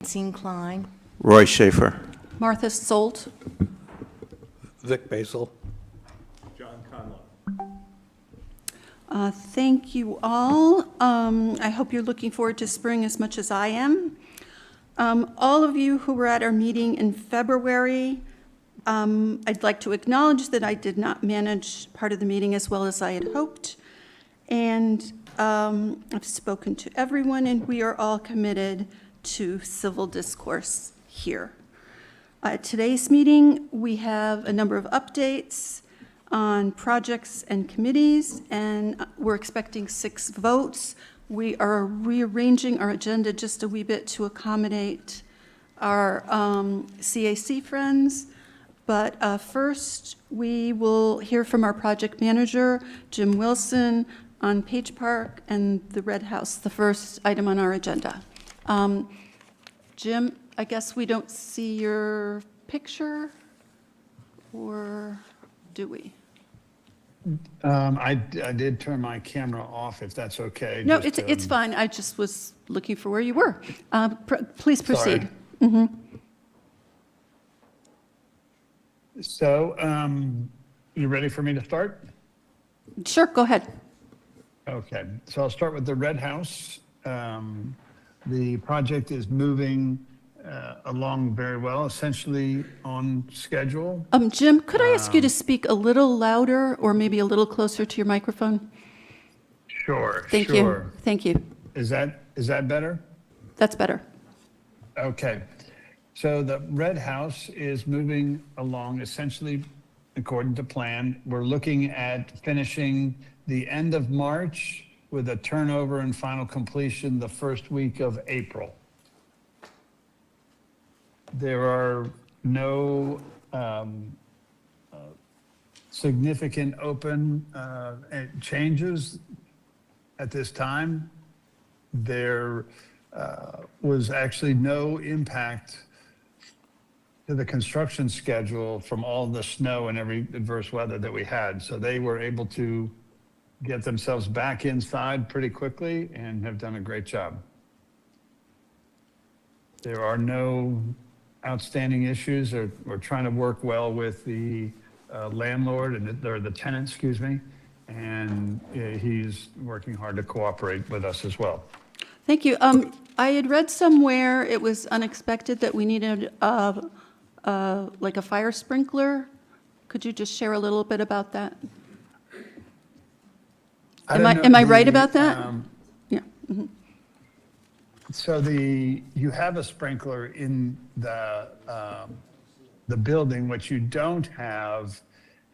Francine Klein. Roy Schaefer. Martha Solt. Vic Basil. Thank you all. I hope you're looking forward to spring as much as I am. All of you who were at our meeting in February, I'd like to acknowledge that I did not manage part of the meeting as well as I had hoped. And I've spoken to everyone, and we are all committed to civil discourse here. At today's meeting, we have a number of updates on projects and committees, and we're expecting 6 votes. We are rearranging our agenda just a wee bit to accommodate our CAC friends. But first, we will hear from our project manager, Jim Wilson, on Page Park and the Red House, the first item on our agenda. Jim, I guess we don't see your picture, or do we? I did turn my camera off, if that's okay. No, just, it's fine. I just was looking for where you were. Please proceed. Sorry. So, you ready for me to start? Sure, go ahead. Okay, so I'll start with the Red House. The project is moving along very well, essentially on schedule. Jim, could I ask you to speak a little louder or maybe a little closer to your microphone? Sure, Thank sure. you. Thank you. Is that better? That's better. Okay, so the Red House is moving along essentially according to plan. We're looking at finishing the end of March with a turnover and final completion the first week of April. There are no significant open changes at this time. There was actually no impact to the construction schedule from all the snow and every adverse weather that we had. So they were able to get themselves back inside pretty quickly and have done a great job. There are no outstanding issues. We're trying to work well with the landlord or the tenant, excuse me, and he's working hard to cooperate with us as well. Thank you. I had read somewhere it was unexpected that we needed like a fire sprinkler. Could you just share a little bit about that? Am I right about that? Yeah. Mm-hmm. So you have a sprinkler in the building. What you don't have,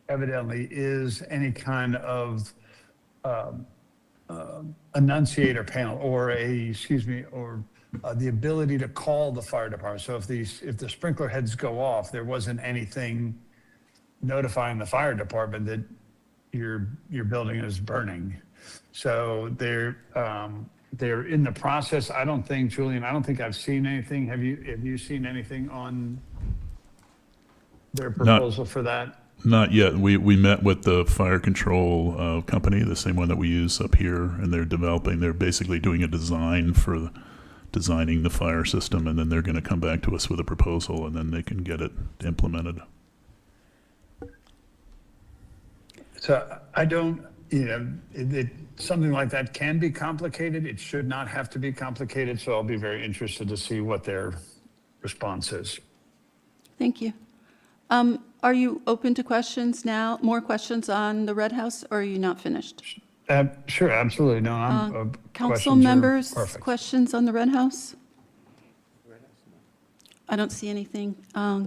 evidently, is any kind of annunciator panel or the ability to call the fire department. So if the sprinkler heads go off, there wasn't anything notifying the fire department that your building is burning. So they're in the process. I don't think, Julian, I've seen anything. Have you seen anything on their proposal for that? Not yet. We met with the fire control company, the same one that we use up here, and they're basically doing a design for designing the fire system, and then they're going to come back to us with a proposal, and then they can get it implemented. So I don't, something like that can be complicated. It should not have to be complicated. So I'll be very interested to see what their response is. Thank you. Are you open to questions now? More questions on the Red House, or are you not finished? Sure, absolutely. No, Council members, questions on the Red House? I don't see anything.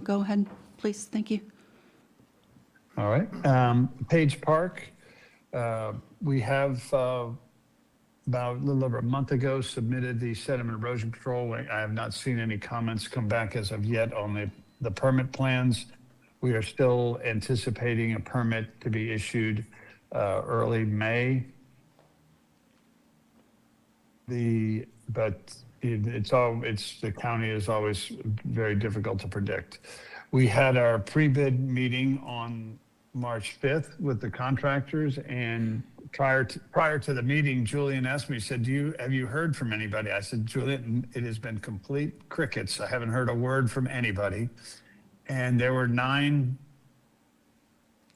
Go ahead, please. Thank you. All right. Page Park, we have about a little over a month ago submitted the sediment erosion control. I have not seen any comments come back as of yet on the permit plans. We are still anticipating a permit to be issued early May. But the county is always very difficult to predict. We had our pre-bid meeting on March 5th with the contractors, and prior to the meeting, Julian asked me, he said, have you heard from anybody? I said, Julian, it has been complete crickets. I haven't heard a word from anybody. And there were 9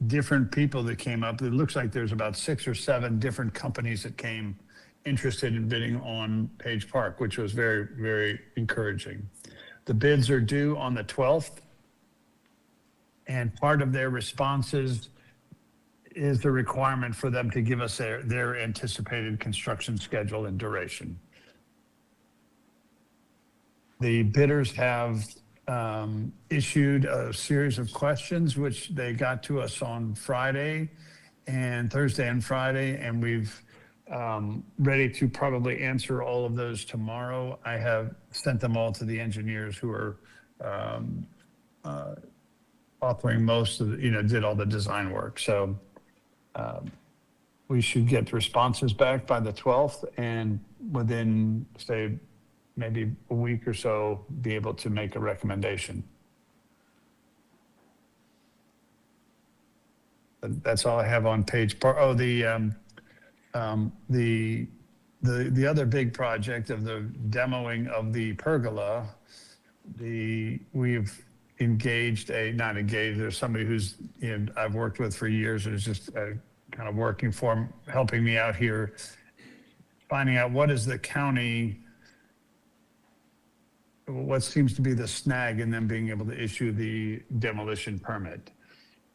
different people that came up. It looks like there's about 6 or 7 different companies that came interested in bidding on Page Park, which was very, very encouraging. The bids are due on the 12th. And part of their responses is the requirement for them to give us their anticipated construction schedule and duration. The bidders have issued a series of questions, which they got to us on Friday and Thursday and Friday, and we've ready to probably answer all of those tomorrow. I have sent them all to the engineers who are authoring most of the, did all the design work. So we should get responses back by the 12th, and within, say, maybe a week or so, be able to make a recommendation. That's all I have on Page Park. Oh, the other big project of the demoing of the pergola, we've engaged there's somebody who's, I've worked with for years, and is just kind of working for him, helping me out here, finding out what is the county, what seems to be the snag in them being able to issue the demolition permit.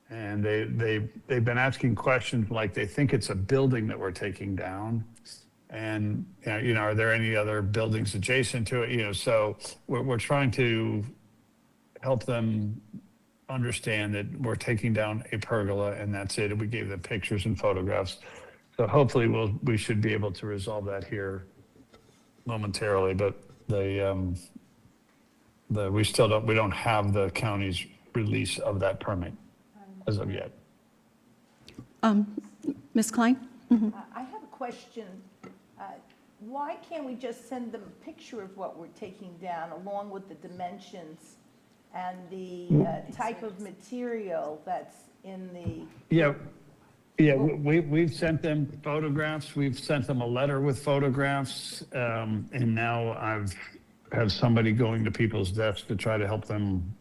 And they've been asking questions like they think it's a building that we're taking down. And, are there any other buildings adjacent to it? So we're trying to help them understand that we're taking down a pergola and that's it. And we gave them pictures and photographs. So hopefully we should be able to resolve that here momentarily, but we don't have the county's release of that permit as of yet. Ms. Klein? I have a question. Why can't we just send them a picture of what we're taking down along with the dimensions and the type of material that's in the... Yeah, we've sent them photographs. We've sent them a letter with photographs. And now have somebody going to people's desks to try to help them.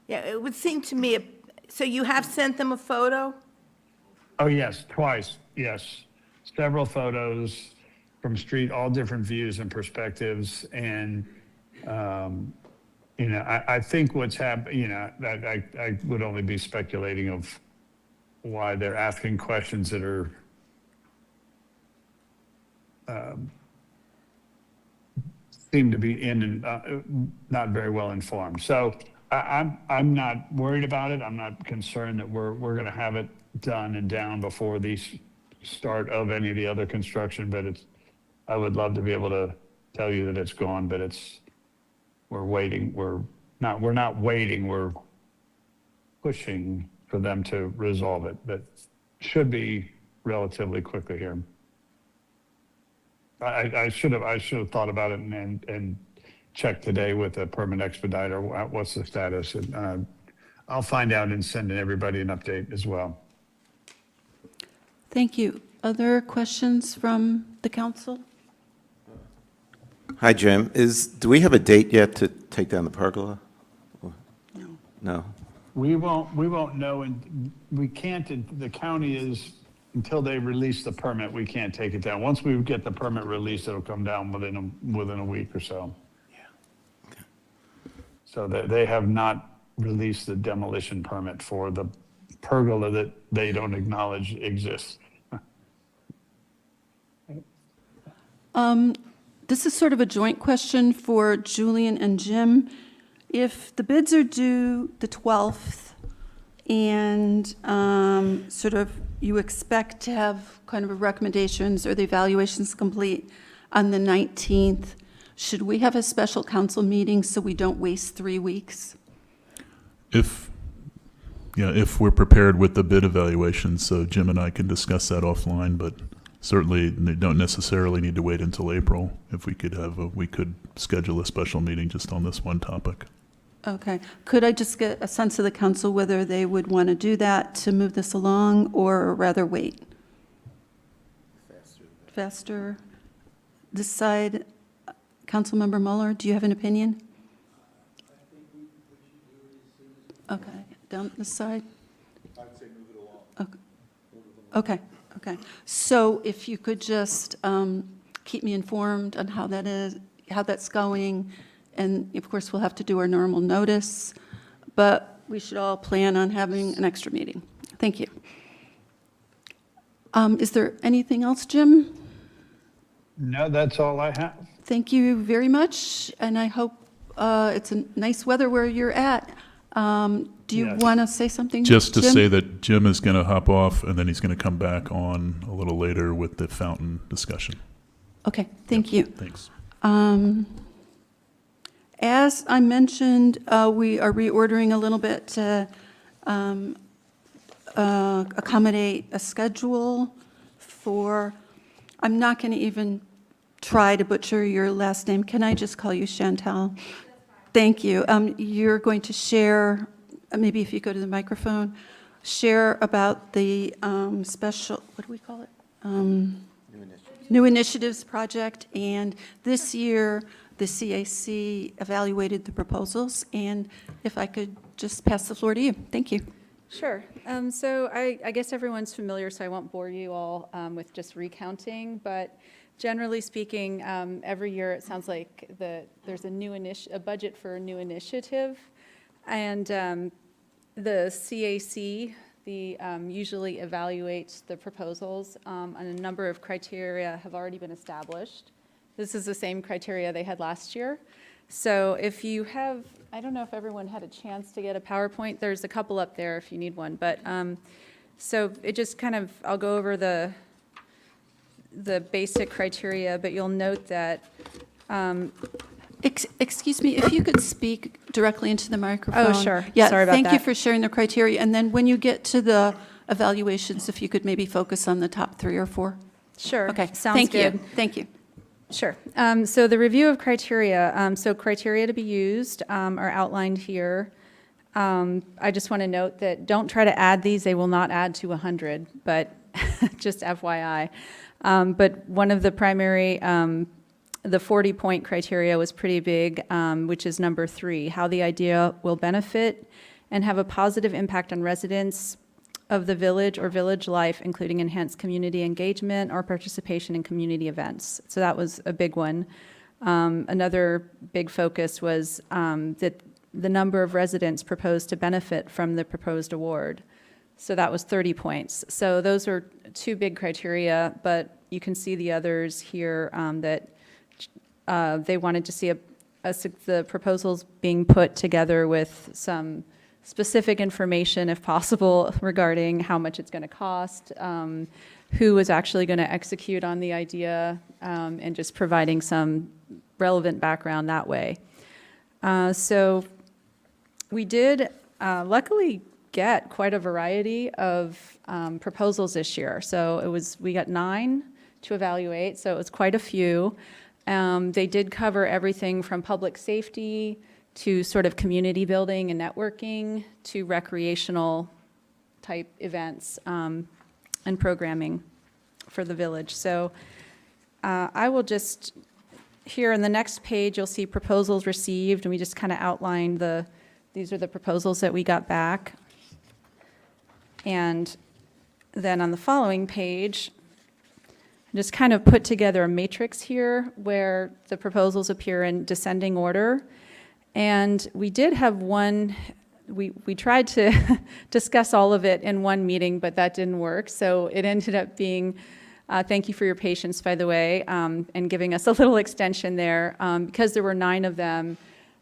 Yeah, it would seem to me, so you have sent them a photo? Oh, yes, twice, yes. Several photos from street, all different views and perspectives. And, I think what's happened, I would only be speculating of why they're asking questions that are seem to be in and not very well informed. So I'm not worried about it. I'm not concerned that we're going to have it done and down before the start of any of the other construction. But I would love to be able to tell you that it's gone, but we're waiting. We're not waiting. We're pushing for them to resolve it, but should be relatively quickly here. I should have thought about it and checked today with the permit expediter. What's the status? And I'll find out and send everybody an update as well. Thank you. Other questions from the council? Hi, Jim. Do we have a date yet to take down the pergola? No. No. We won't know, and we can't, the county is, until they release the permit, we can't take it down. Once we get the permit released, it'll come down within a week or so. Yeah. Okay. So they have not released the demolition permit for the pergola that they don't acknowledge exists. This is sort of a joint question for Julian and Jim. If the bids are due the 12th and sort of you expect to have kind of recommendations or the evaluations complete on the 19th, should we have a special council meeting so we don't waste 3 weeks? If we're prepared with the bid evaluation, so Jim and I can discuss that offline, but certainly they don't necessarily need to wait until April. If we could we could schedule a special meeting just on this one topic. Okay. Could I just get a sense of the council whether they would want to do that to move this along or rather wait? Faster. This side, Councilmember Mueller, do you have an opinion? Okay, down this side? I'd say move it along. Okay, okay. So if you could just keep me informed on how that is, how that's going, and of course, we'll have to do our normal notice, but we should all plan on having an extra meeting. Thank you. Is there anything else, Jim? No, that's all I have. Thank you very much, and I hope it's a nice weather where you're at. Do you Yes. want to say something, Just to Jim? say that Jim is going to hop off, and then he's going to come back on a little later with the fountain discussion. Okay, thank you. Thanks. As I mentioned, we are reordering a little bit to accommodate a schedule for, I'm not going to even try to butcher your last name. Can I just call you Chantal? Thank you. You're going to share, maybe if you go to the microphone, share about the special, what do we call it? New Initiatives Project, and this year, the CAC evaluated the proposals, and if I could just pass the floor to you. Thank you. Sure. So I guess everyone's familiar, so I won't bore you all with just recounting, but generally speaking, every year it sounds like there's a budget for a new initiative, and the CAC usually evaluates the proposals, and a number of criteria have already been established. This is the same criteria they had last year. So if you have, I don't know if everyone had a chance to get a PowerPoint. There's a couple up there if you need one. But so it just kind of, I'll go over the basic criteria, but you'll note that. Excuse me, if you could speak directly into the microphone. Oh, sure. Yeah, Sorry about thank you that. for sharing the criteria. And then when you get to the evaluations, if you could maybe focus on the top 3 or 4. Sure. Okay, Sounds thank good. you. Thank you. Sure. So the review of criteria, so criteria to be used are outlined here. I just want to note that don't try to add these. They will not add to 100, but just FYI. But one of the primary, the 40-point criteria was pretty big, which is number 3, how the idea will benefit and have a positive impact on residents of the village or village life, including enhanced community engagement or participation in community events. So that was a big one. Another big focus was that the number of residents proposed to benefit from the proposed award. So that was 30 points. So those are 2 big criteria, but you can see the others here that they wanted to see the proposals being put together with some specific information, if possible, regarding how much it's going to cost, who is actually going to execute on the idea, and just providing some relevant background that way. So we did luckily get quite a variety of proposals this year. So we got 9 to evaluate, so it was quite a few. They did cover everything from public safety to sort of community building and networking to recreational type events and programming for the village. So I will just, here in the next page, you'll see proposals received, and we just kind of outlined these are the proposals that we got back. And then on the following page, just kind of put together a matrix here where the proposals appear in descending order. And we did have one, we tried to discuss all of it in one meeting, but that didn't work. So it ended up being, thank you for your patience, by the way, and giving us a little extension there. Because there were 9 of them,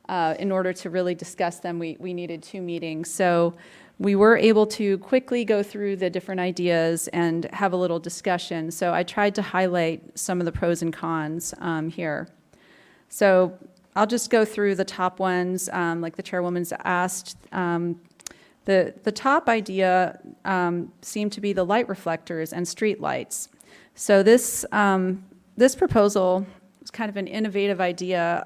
in order to really discuss them, we needed 2 meetings. So we were able to quickly go through the different ideas and have a little discussion. So I tried to highlight some of the pros and cons here. So I'll just go through the top ones, like the chairwoman's asked. The top idea seemed to be the light reflectors and street lights. So this proposal is kind of an innovative idea.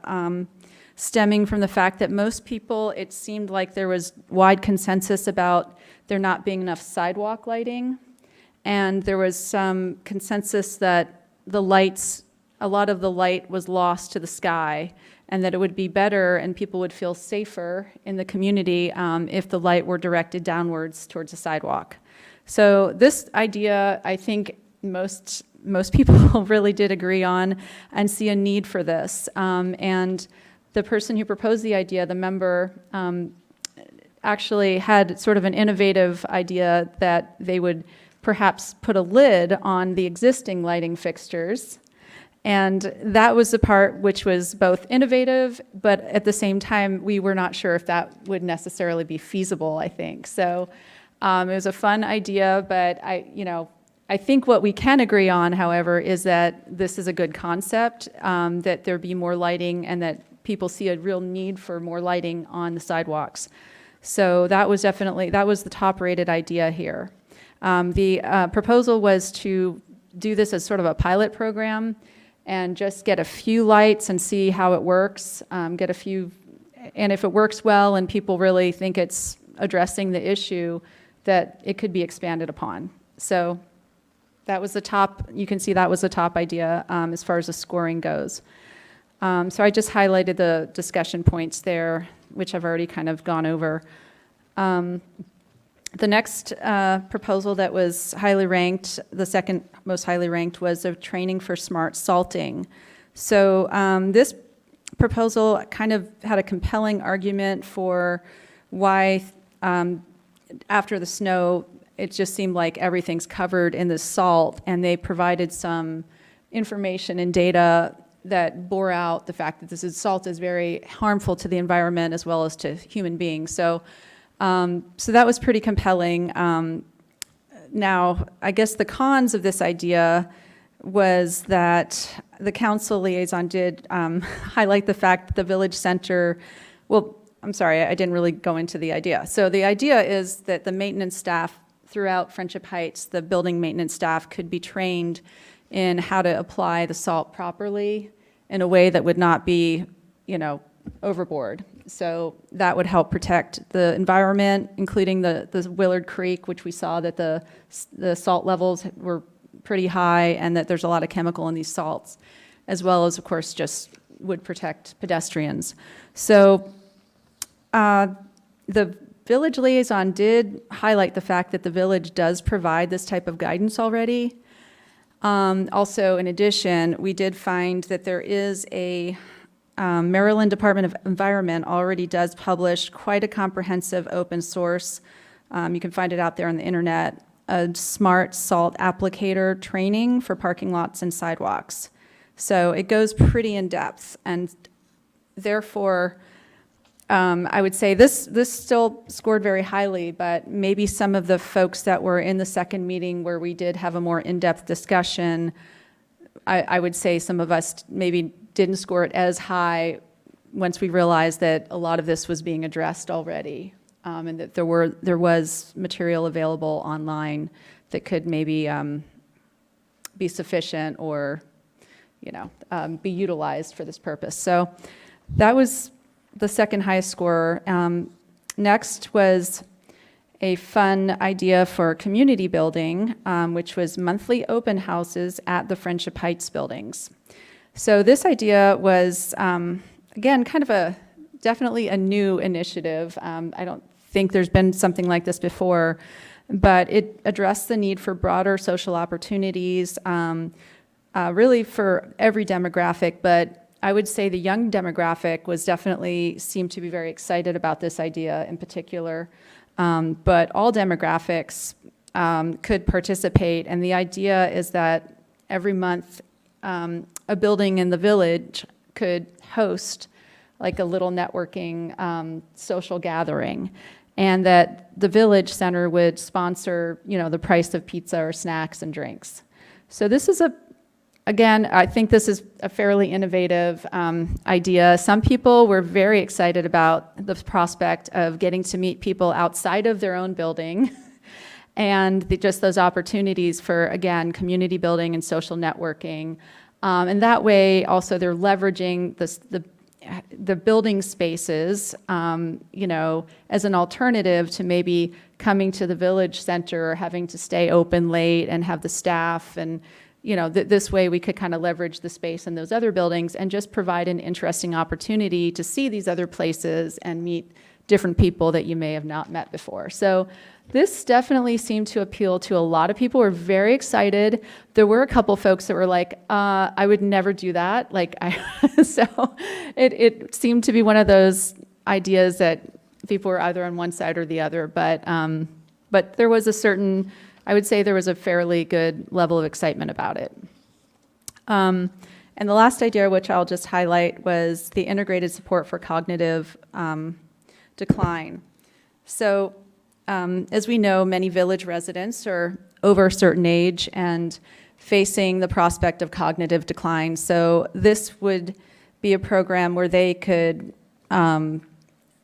stemming from the fact that most people, it seemed like there was wide consensus about there not being enough sidewalk lighting. And there was some consensus that the lights, a lot of the light was lost to the sky, and that it would be better and people would feel safer in the community if the light were directed downwards towards the sidewalk. So this idea, I think most people really did agree on and see a need for this. And the person who proposed the idea, the member, actually had sort of an innovative idea that they would perhaps put a lid on the existing lighting fixtures. And that was the part which was both innovative, but at the same time, we were not sure if that would necessarily be feasible, I think. So it was a fun idea, but I think what we can agree on, however, is that this is a good concept, that there be more lighting and that people see a real need for more lighting on the sidewalks. So that was the top rated idea here. The proposal was to do this as sort of a pilot program and just get a few lights and see how it works, and if it works well and people really think it's addressing the issue, that it could be expanded upon. So that was the top, you can see that was the top idea as far as the scoring goes. So I just highlighted the discussion points there, which I've already kind of gone over. The next proposal that was highly ranked, the second most highly ranked, was of training for smart salting. So this proposal kind of had a compelling argument for why after the snow, it just seemed like everything's covered in this salt, and they provided some information and data that bore out the fact that salt is very harmful to the environment as well as to human beings. So that was pretty compelling. Now, I guess the cons of this idea was that the council liaison did highlight the fact that the village center, well, I'm sorry, I didn't really go into the idea. So the idea is that the maintenance staff throughout Friendship Heights, the building maintenance staff could be trained in how to apply the salt properly in a way that would not be, overboard. So that would help protect the environment, including the Willard Creek, which we saw that the salt levels were pretty high and that there's a lot of chemical in these salts, as well as, of course, just would protect pedestrians. So the village liaison did highlight the fact that the village does provide this type of guidance already. Also, in addition, we did find that there is a Maryland Department of Environment already does publish quite a comprehensive open source. You can find it out there on the internet, a smart salt applicator training for parking lots and sidewalks. So it goes pretty in depth, and therefore, I would say this still scored very highly, but maybe some of the folks that were in the second meeting where we did have a more in-depth discussion, I would say some of us maybe didn't score it as high once we realized that a lot of this was being addressed already, and that there was material available online that could maybe be sufficient or be utilized for this purpose. So that was the second highest scorer. Next was a fun idea for community building, which was monthly open houses at the Friendship Heights buildings. So this idea was, again, kind of definitely a new initiative. I don't think there's been something like this before, but it addressed the need for broader social opportunities, really for every demographic, but I would say the young demographic seemed to be very excited about this idea in particular, but all demographics could participate, and the idea is that every month a building in the village could host like a little networking social gathering, and that the village center would sponsor, the price of pizza or snacks and drinks. So this is again, I think this is a fairly innovative idea. Some people were very excited about the prospect of getting to meet people outside of their own building and just those opportunities for, again, community building and social networking. And that way, also, they're leveraging the building spaces, as an alternative to maybe coming to the village center or having to stay open late and have the staff. And, this way we could kind of leverage the space in those other buildings and just provide an interesting opportunity to see these other places and meet different people that you may have not met before. So this definitely seemed to appeal to a lot of people. We're very excited. There were a couple folks that were like, I would never do that. So it seemed to be one of those ideas that people were either on one side or the other. But there was I would say there was a fairly good level of excitement about it. And the last idea, which I'll just highlight, was the integrated support for cognitive decline. So as we know, many village residents are over a certain age and facing the prospect of cognitive decline. So this would be a program where they could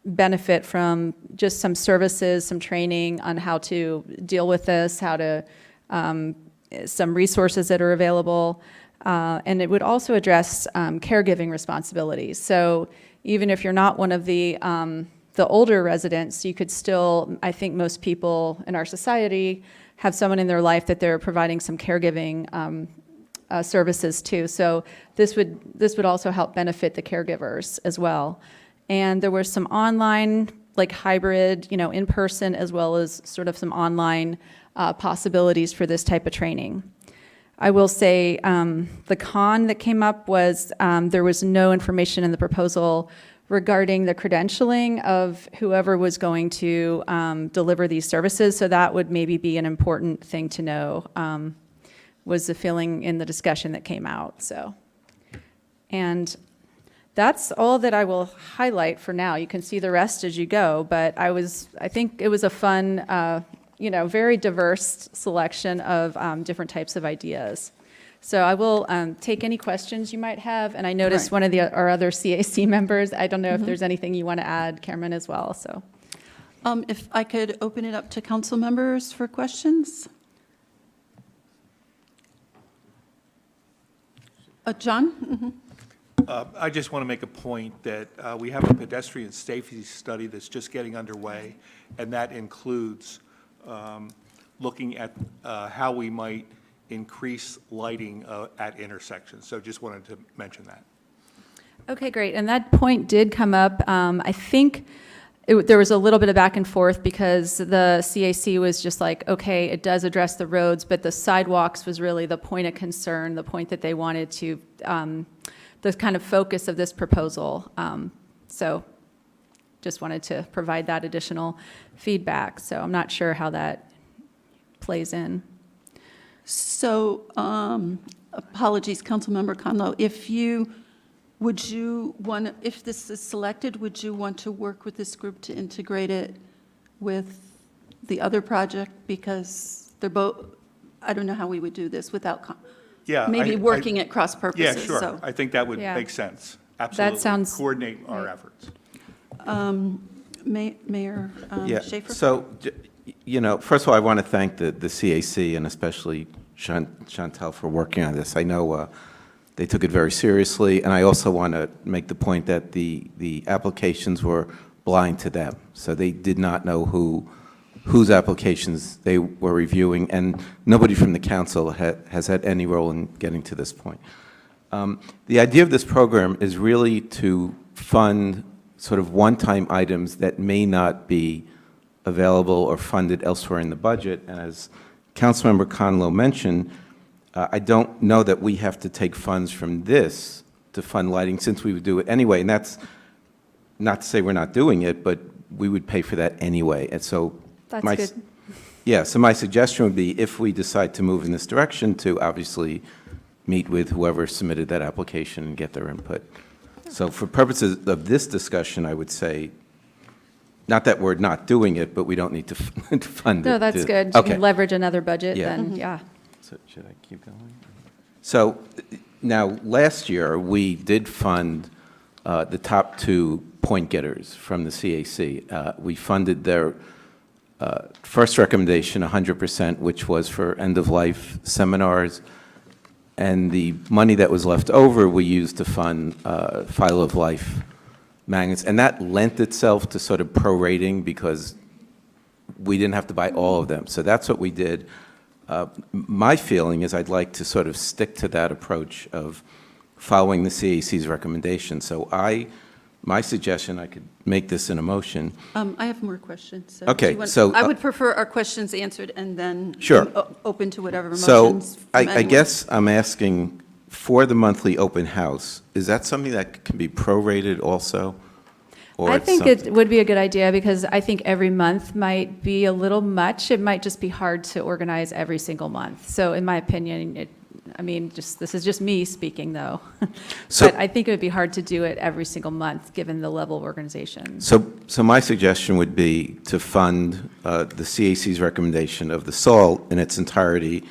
benefit from just some services, some training on how to deal with this, some resources that are available. And it would also address caregiving responsibilities. So even if you're not one of the older residents, you could still, I think most people in our society have someone in their life that they're providing some caregiving services to. So this would also help benefit the caregivers as well. And there were some online, hybrid, in person, as well as sort of some online possibilities for this type of training. I will say the con that came up was there was no information in the proposal regarding the credentialing of whoever was going to deliver these services. So that would maybe be an important thing to know, was the feeling in the discussion that came out. So, and that's all that I will highlight for now. You can see the rest as you go, but I think it was a fun, very diverse selection of different types of ideas. So I will take any questions you might have, and I noticed one of our other CAC members. I don't know if there's anything you want to add, Cameron, as well. So, If I could open it up to council members for questions. John? Mm-hmm. I just want to make a point that we have a pedestrian safety study that's just getting underway, and that includes looking at how we might increase lighting at intersections. So just wanted to mention that. okay, great. And that point did come up. I think there was a little bit of back and forth because the CAC was just like, okay, it does address the roads, but the sidewalks was really the point of concern, the point that they wanted to, the kind of focus of this proposal. So just wanted to provide that additional feedback. So I'm not sure how that plays in. So, apologies, Councilmember Conlow, if this is selected, would you want to work with this group to integrate it with the other project? Because they're both, I don't know how we would do this without maybe working at cross purposes. Yeah, sure. So. I think that would Yeah. make sense. Absolutely. That sounds coordinate our efforts. Mayor Schaefer? So, first of all, I want to thank the CAC and especially Chantel for working on this. I know they took it very seriously, and I also want to make the point that the applications were blind to them. So they did not know whose applications they were reviewing, and nobody from the council has had any role in getting to this point. The idea of this program is really to fund sort of one-time items that may not be available or funded elsewhere in the budget. And as Councilmember Conlow mentioned, I don't know that we have to take funds from this to fund lighting, since we would do it anyway. And that's not to say we're not doing it, but we would pay for that anyway. And so That's good. Yeah, so my suggestion would be, if we decide to move in this direction, to obviously meet with whoever submitted that application and get their input. So for purposes of this discussion, I would say, not that we're not doing it, but we don't need to fund it. No, that's good. You Okay. can leverage another budget, Yeah. then, yeah. So should I keep going? So now, last year, we did fund the top 2 point getters from the CAC. We funded their first recommendation 100%, which was for end-of-life seminars. And the money that was left over, we used to fund File of Life magnets, and that lent itself to sort of prorating because we didn't have to buy all of them. So that's what we did. My feeling is I'd like to sort of stick to that approach of following the CAC's recommendation. So my suggestion, I could make this in a motion. I have more questions. So Okay, do you want- so, I would prefer our questions answered and then. Sure. Open to whatever So motions. from I anyone. guess I'm asking for the monthly open house, is that something that can be prorated also? Or I it's think something- it would be a good idea because I think every month might be a little much. It might just be hard to organize every single month. So in my opinion, this is just me speaking though. So- But I think it would be hard to do it every single month, given the level of organization. So my suggestion would be to fund the CAC's recommendation of the salt in its entirety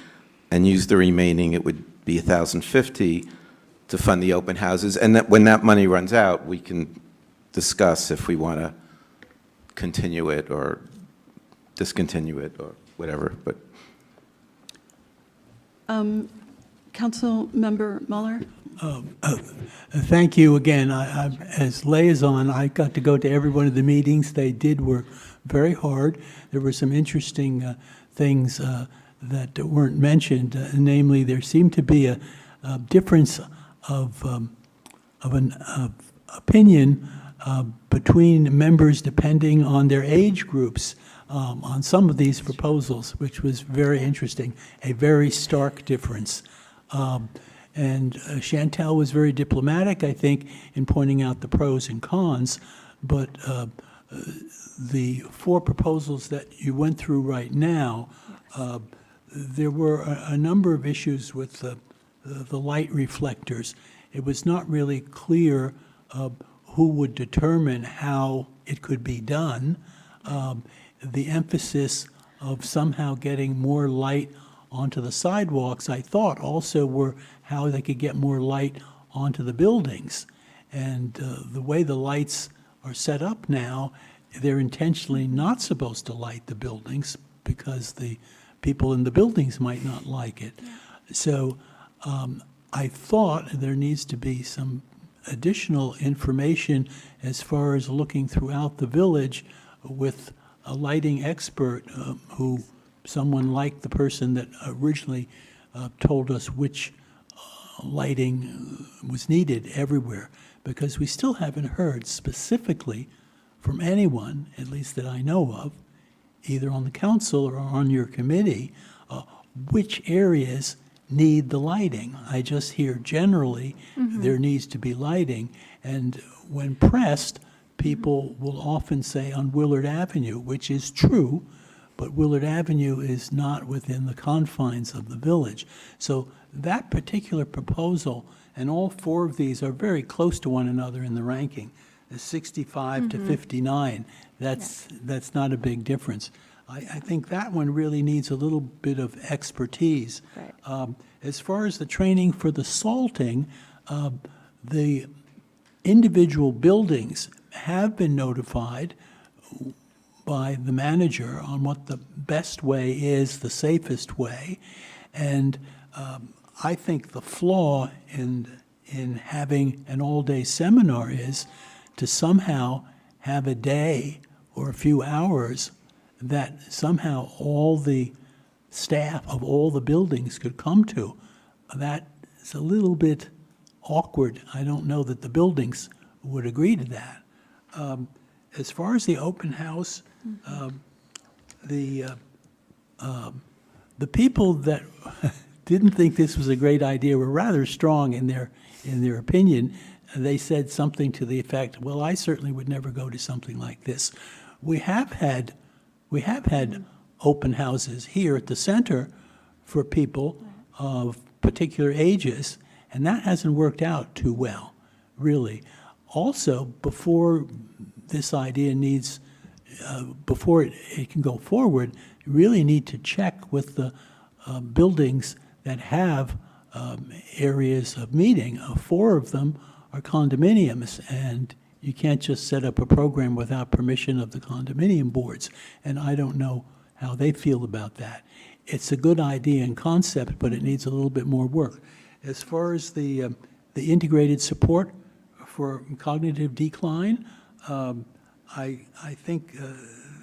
and use the remaining, it would be $1,050 to fund the open houses. And that when that money runs out, we can discuss if we want to continue it or discontinue it or whatever, but. Councilmember Mueller? Thank you again. As liaison, I got to go to every one of the meetings. They did work very hard. There were some interesting things that weren't mentioned, namely there seemed to be a difference of opinion between members depending on their age groups on some of these proposals, which was very interesting, a very stark difference. And Chantal was very diplomatic, I think, in pointing out the pros and cons, but the four proposals that you went through right now, there were a number of issues with the light reflectors. It was not really clear who would determine how it could be done. The emphasis of somehow getting more light onto the sidewalks, I thought, also were how they could get more light onto the buildings. And the way the lights are set up now, they're intentionally not supposed to light the buildings because the people in the buildings might not like it. So I thought there needs to be some additional information as far as looking throughout the village with a lighting expert who, someone like the person that originally told us which lighting was needed everywhere, because we still haven't heard specifically from anyone, at least that I know of, either on the council or on your committee, which areas need the lighting. I just hear generally there needs to be lighting, and when pressed, people will often say on Willard Avenue, which is true, but Willard Avenue is not within the confines of the village. So that particular proposal, and all four of these are very close to one another in the ranking, 65 to 59, that's not a big difference. I think that one really needs a little bit of expertise. Right. As far as the training for the salting, the individual buildings have been notified by the manager on what the best way is, the safest way. And I think the flaw in having an all-day seminar is to somehow have a day or a few hours that somehow all the staff of all the buildings could come to. That is a little bit awkward. I don't know that the buildings would agree to that. As far as the open house, the people that didn't think this was a great idea were rather strong in their opinion. They said something to the effect, well, I certainly would never go to something like this. We have had open houses here at the center for people of particular ages, and that hasn't worked out too well, really. Also, before this idea needs, before it can go forward, you really need to check with the buildings that have areas of meeting. 4 of them are condominiums, and you can't just set up a program without permission of the condominium boards, and I don't know how they feel about that. It's a good idea and concept, but it needs a little bit more work. As far as the integrated support for cognitive decline. I think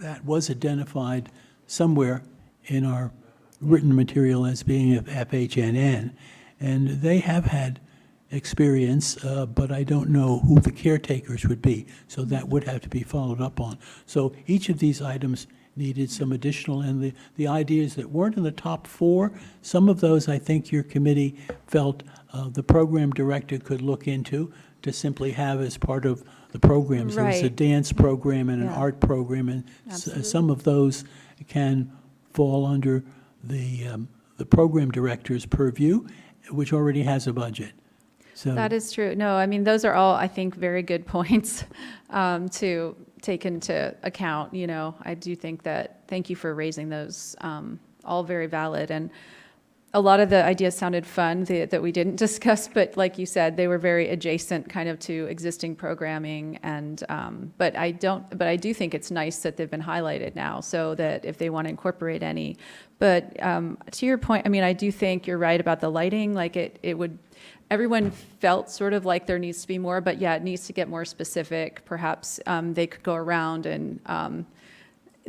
that was identified somewhere in our written material as being of FHNN, and they have had experience, but I don't know who the caretakers would be, so that would have to be followed up on. So each of these items needed some additional, and the ideas that weren't in the top 4, some of those I think your committee felt the program director could look into to simply have as part of the programs. There was a Right. dance program and an Yeah. art program, and Absolutely. some of those can fall under the program director's purview, which already has a budget. So That is true. No, I mean, those are all, I think, very good points to take into account. You know, I do think that, thank you for raising those, all very valid. And a lot of the ideas sounded fun that we didn't discuss, but like you said, they were very adjacent kind of to existing programming. And, but I do think it's nice that they've been highlighted now so that if they want to incorporate any. But to your point, I mean, I do think you're right about the lighting, like it would, everyone felt sort of like there needs to be more, but yeah, it needs to get more specific. Perhaps they could go around and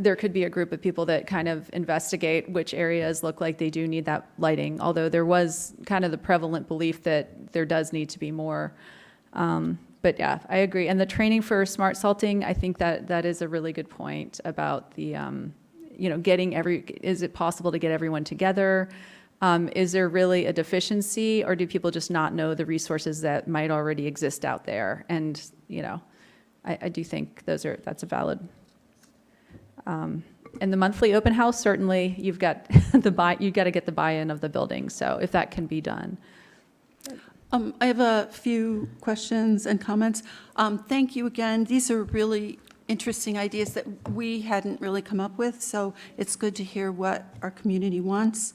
there could be a group of people that kind of investigate which areas look like they do need that lighting, although there was kind of the prevalent belief that there does need to be more. But yeah, I agree. And the training for smart salting, I think that is a really good point about the, you know, is it possible to get everyone together? Is there really a deficiency, or do people just not know the resources that might already exist out there? And, you know, I do think that's a valid. And the monthly open house, certainly you've got you've got to get the buy-in of the building. So if that can be done. I have a few questions and comments. Thank you again. These are really interesting ideas that we hadn't really come up with, so it's good to hear what our community wants.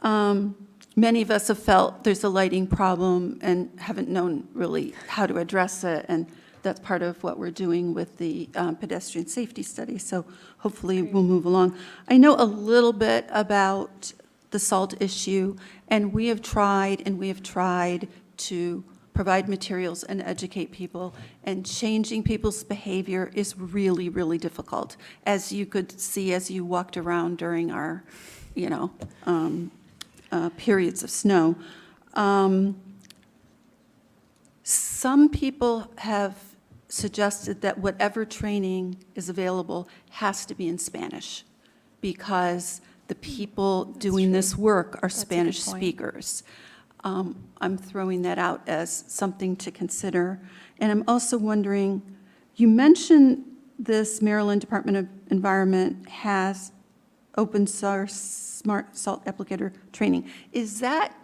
Many of us have felt there's a lighting problem and haven't known really how to address it, and that's part of what we're doing with the pedestrian safety study, so hopefully we'll move along. I know a little bit about the salt issue, and we have tried to provide materials and educate people, and changing people's behavior is really, really difficult, as you could see as you walked around during our, you know, periods of snow. Some people have suggested that whatever training is available has to be in Spanish, because the people doing this work are a good Spanish point. speakers. I'm throwing that out as something to consider. And I'm also wondering, you mentioned this Maryland Department of Environment has open source smart salt applicator training. Is that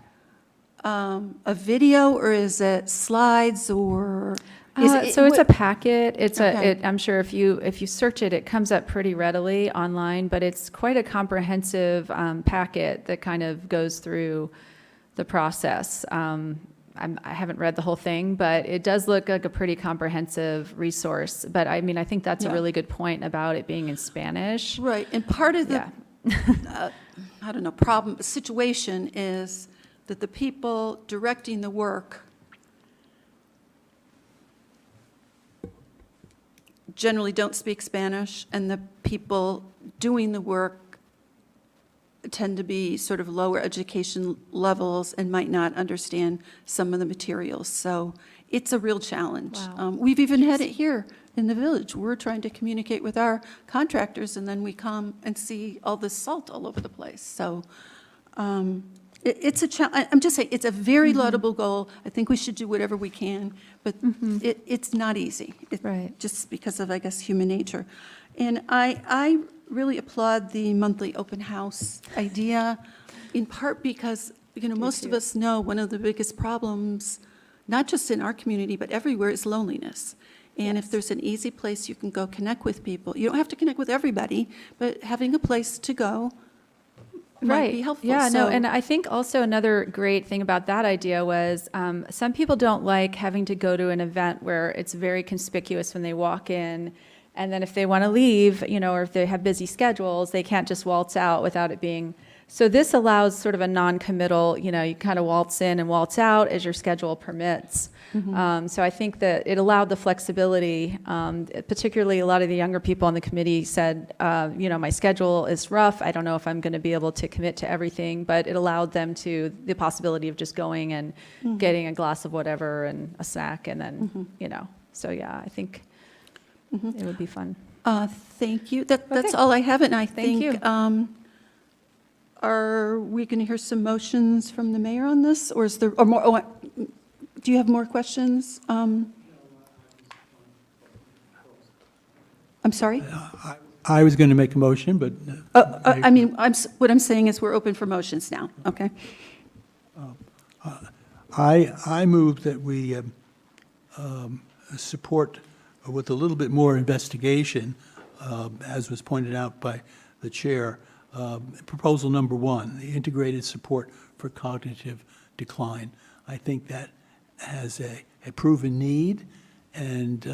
a video, or is it slides, or? So it's a packet. Okay. I'm sure if you search it, it comes up pretty readily online, but it's quite a comprehensive packet that kind of goes through the process. I haven't read the whole thing, but it does look like a pretty comprehensive resource. But I mean, I think that's a Yeah. really good point about it being in Spanish. Right, and part of the, Yeah. I don't know, situation is that the people directing the work generally don't speak Spanish, and the people doing the work tend to be sort of lower education levels and might not understand some of the materials. So it's a real challenge. Wow. We've even had it here in the village. We're trying to communicate with our contractors, and then we come and see all this salt all over the place. So it's a challenge. I'm just saying, it's a very laudable goal. I think we should do whatever we can, but it's not easy. Right. Just because of, I guess, human nature. And I really applaud the monthly open house idea, in part because, you know, most of us know one of the biggest problems, not just in our community, but everywhere, is loneliness. And if there's an easy place you can go connect with people, you don't have to connect with everybody, but having a place to go might be helpful. Yeah, no, So- and I think also another great thing about that idea was some people don't like having to go to an event where it's very conspicuous when they walk in, and then if they want to leave, you know, or if they have busy schedules, they can't just waltz out without it being So this allows sort of a non-committal, you kind of waltz in and waltz out as your schedule permits. So I think that it allowed the flexibility, particularly a lot of the younger people on the committee said, my schedule is rough. I don't know if I'm going to be able to commit to everything, but it allowed them to the possibility of just going and getting a glass of whatever and a snack and then, So yeah, I think it would be fun. Thank you. That's Okay. all I have, and I Thank think, you. are we going to hear some motions from the mayor on this, or is there, or more, do you have more questions? I'm sorry? I was going to make a motion, but I mean, what I'm saying is we're open for motions now, okay? I move that we support with a little bit more investigation, as was pointed out by the chair, proposal number 1, the integrated support for cognitive decline. I think that has a proven need, and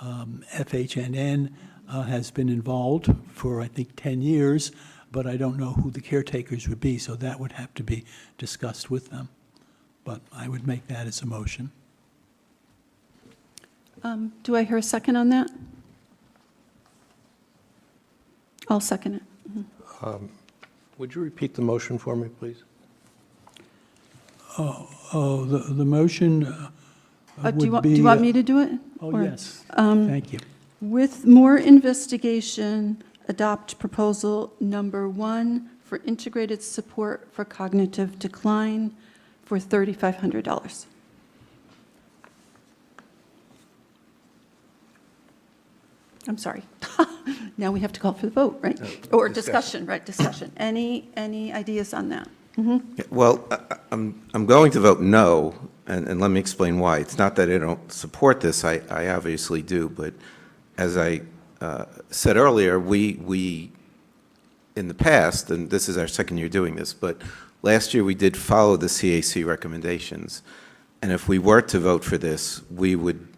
FHNN has been involved for, I think, 10 years, but I don't know who the caretakers would be, so that would have to be discussed with them. But I would make that as a motion. Do I hear a second on that? I'll second it. Would you repeat the motion for me, please? Oh, the motion Do you would be... want me to do it? Oh, Or- yes. Thank you. With more investigation, adopt proposal number 1 for integrated support for cognitive decline for $3,500. I'm sorry. Now we have to call for the vote, right? Or discussion, right, discussion. Any ideas on that? Yeah, well, I'm going to vote no, and let me explain why. It's not that I don't support this, I obviously do, but as I said earlier, we, in the past, and this is our second year doing this, but last year we did follow the CAC recommendations, and if we were to vote for this, we would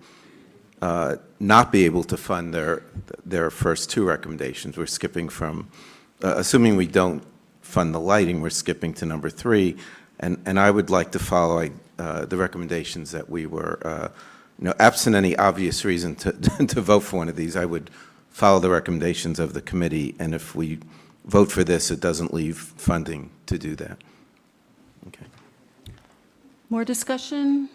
not be able to fund their first 2 recommendations. We're skipping from, assuming we don't fund the lighting, we're skipping to number 3, and I would like to follow the recommendations that we were, absent any obvious reason to to vote for one of these, I would follow the recommendations of the committee, and if we vote for this, it doesn't leave funding to do that. Okay. More discussion?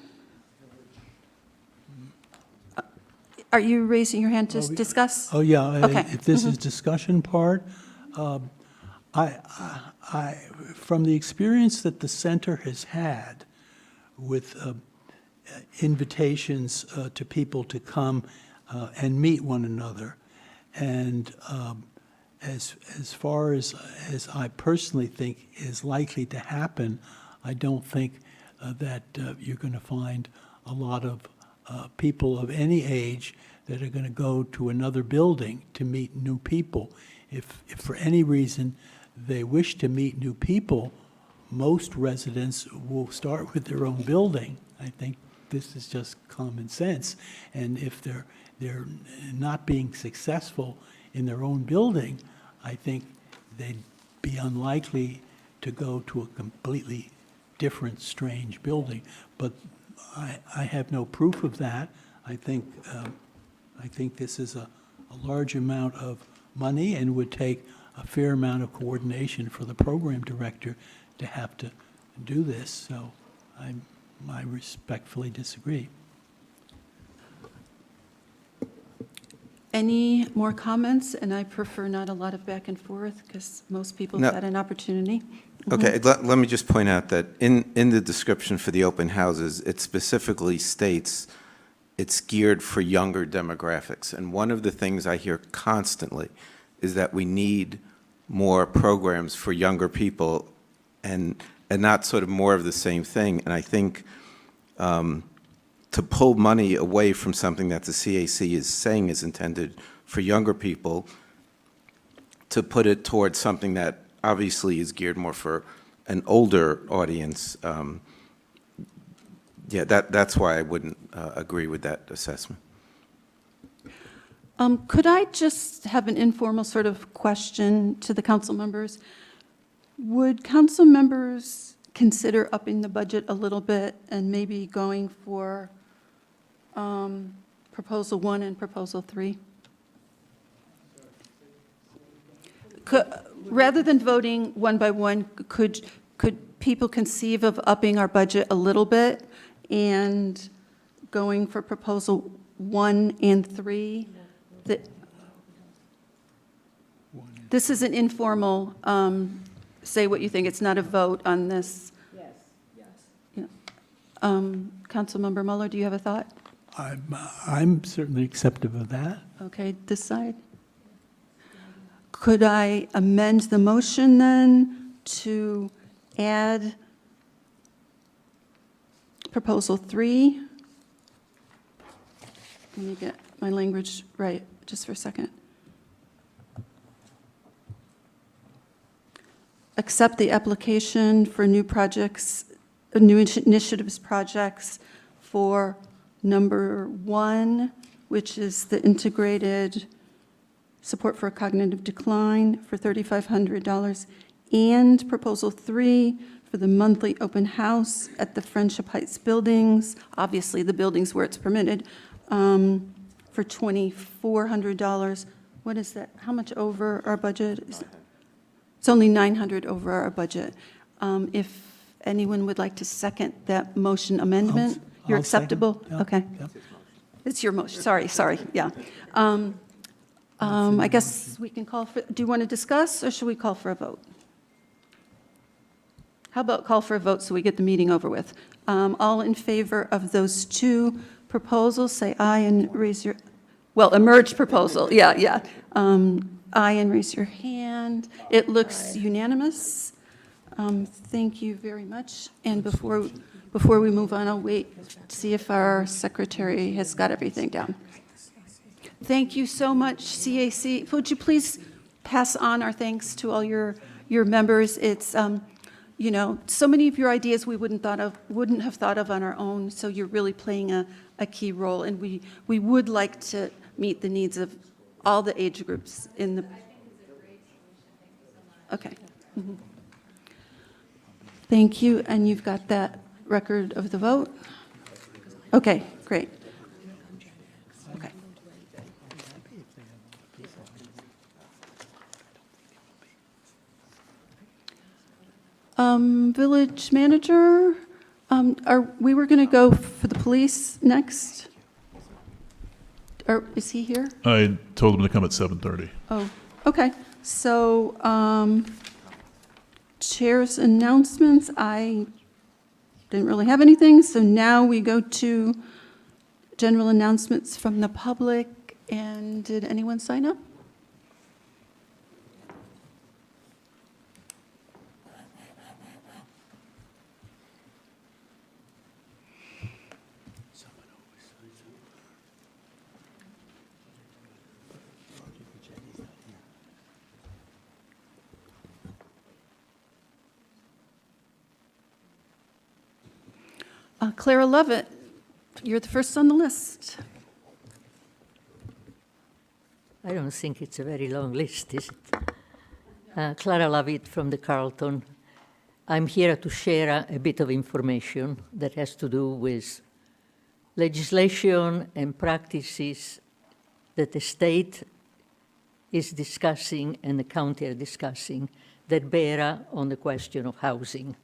Are you raising your hand to discuss? Oh, yeah. Okay. If this is discussion part, from the experience that the center has had with invitations to people to come and meet one another, and as far as I personally think is likely to happen, I don't think that you're going to find a lot of people of any age that are going to go to another building to meet new people. If for any reason they wish to meet new people, most residents will start with their own building. I think this is just common sense. And if they're not being successful in their own building, I think they'd be unlikely to go to a completely different, strange building. But I have no proof of that. I think this is a large amount of money and would take a fair amount of coordination for the program director to have to do this. So I respectfully disagree. Any more comments? And I prefer not a lot of back and forth because most people have No. had an opportunity. Okay, let me just point out that in the description for the open houses, it specifically states it's geared for younger demographics. And one of the things I hear constantly is that we need more programs for younger people and not sort of more of the same thing. And I think to pull money away from something that the CAC is saying is intended for younger people, to put it towards something that obviously is geared more for an older audience, yeah, that's why I wouldn't agree with that assessment. Could I just have an informal sort of question to the council members? Would council members consider upping the budget a little bit and maybe going for Proposal 1 and Proposal 3? Rather than voting one by one, could people conceive of upping our budget a little bit and going for Proposal 1 and 3? This is an informal, say what you think, it's not a vote on this. Yes. Councilmember Mueller, do you have a thought? I'm certainly acceptive of that. Okay, this side. Could I amend the motion then to add Proposal 3? Let me get my language right, just for a second. Accept the application for new projects, new initiatives projects for number 1, which is the integrated support for cognitive decline for $3,500, and Proposal 3 for the monthly open house at the Friendship Heights buildings, obviously the buildings where it's permitted, for $2,400. What is that? How much over our budget? It's only $900 over our budget. If anyone would like to second that motion amendment, you're I'll second. acceptable? Yeah, Okay. yeah. It's your motion, sorry, yeah. I guess we can call for, do you want to discuss, or should we call for a vote? How about call for a vote so we get the meeting over with? All in favor of those two proposals, say aye and raise your, well, a merged proposal, yeah. Aye and raise your hand. It looks unanimous. Thank you very much. And before we move on, I'll wait, see if our secretary has got everything down. Thank you so much, CAC. Would you please pass on our thanks to all your members? It's, so many of your ideas we wouldn't have thought of on our own, so you're really playing a key role, and we would like to meet the needs of all the age groups in the. Okay. Mhm. Thank you, and you've got that record of the vote? Okay, great. Okay. Village manager, we were going to go for the police next? Or is he here? I told him to come at 7:30. Oh, okay. So, chair's announcements, I didn't really have anything, so now we go to general announcements from the public, and did anyone sign up? Clara Lovett, you're the first on the list. I don't think it's a very long list, is it? Clara Lovett from the Carlton. I'm here to share a bit of information that has to do with legislation and practices that the state is discussing and the county are discussing that bear on the question of housing,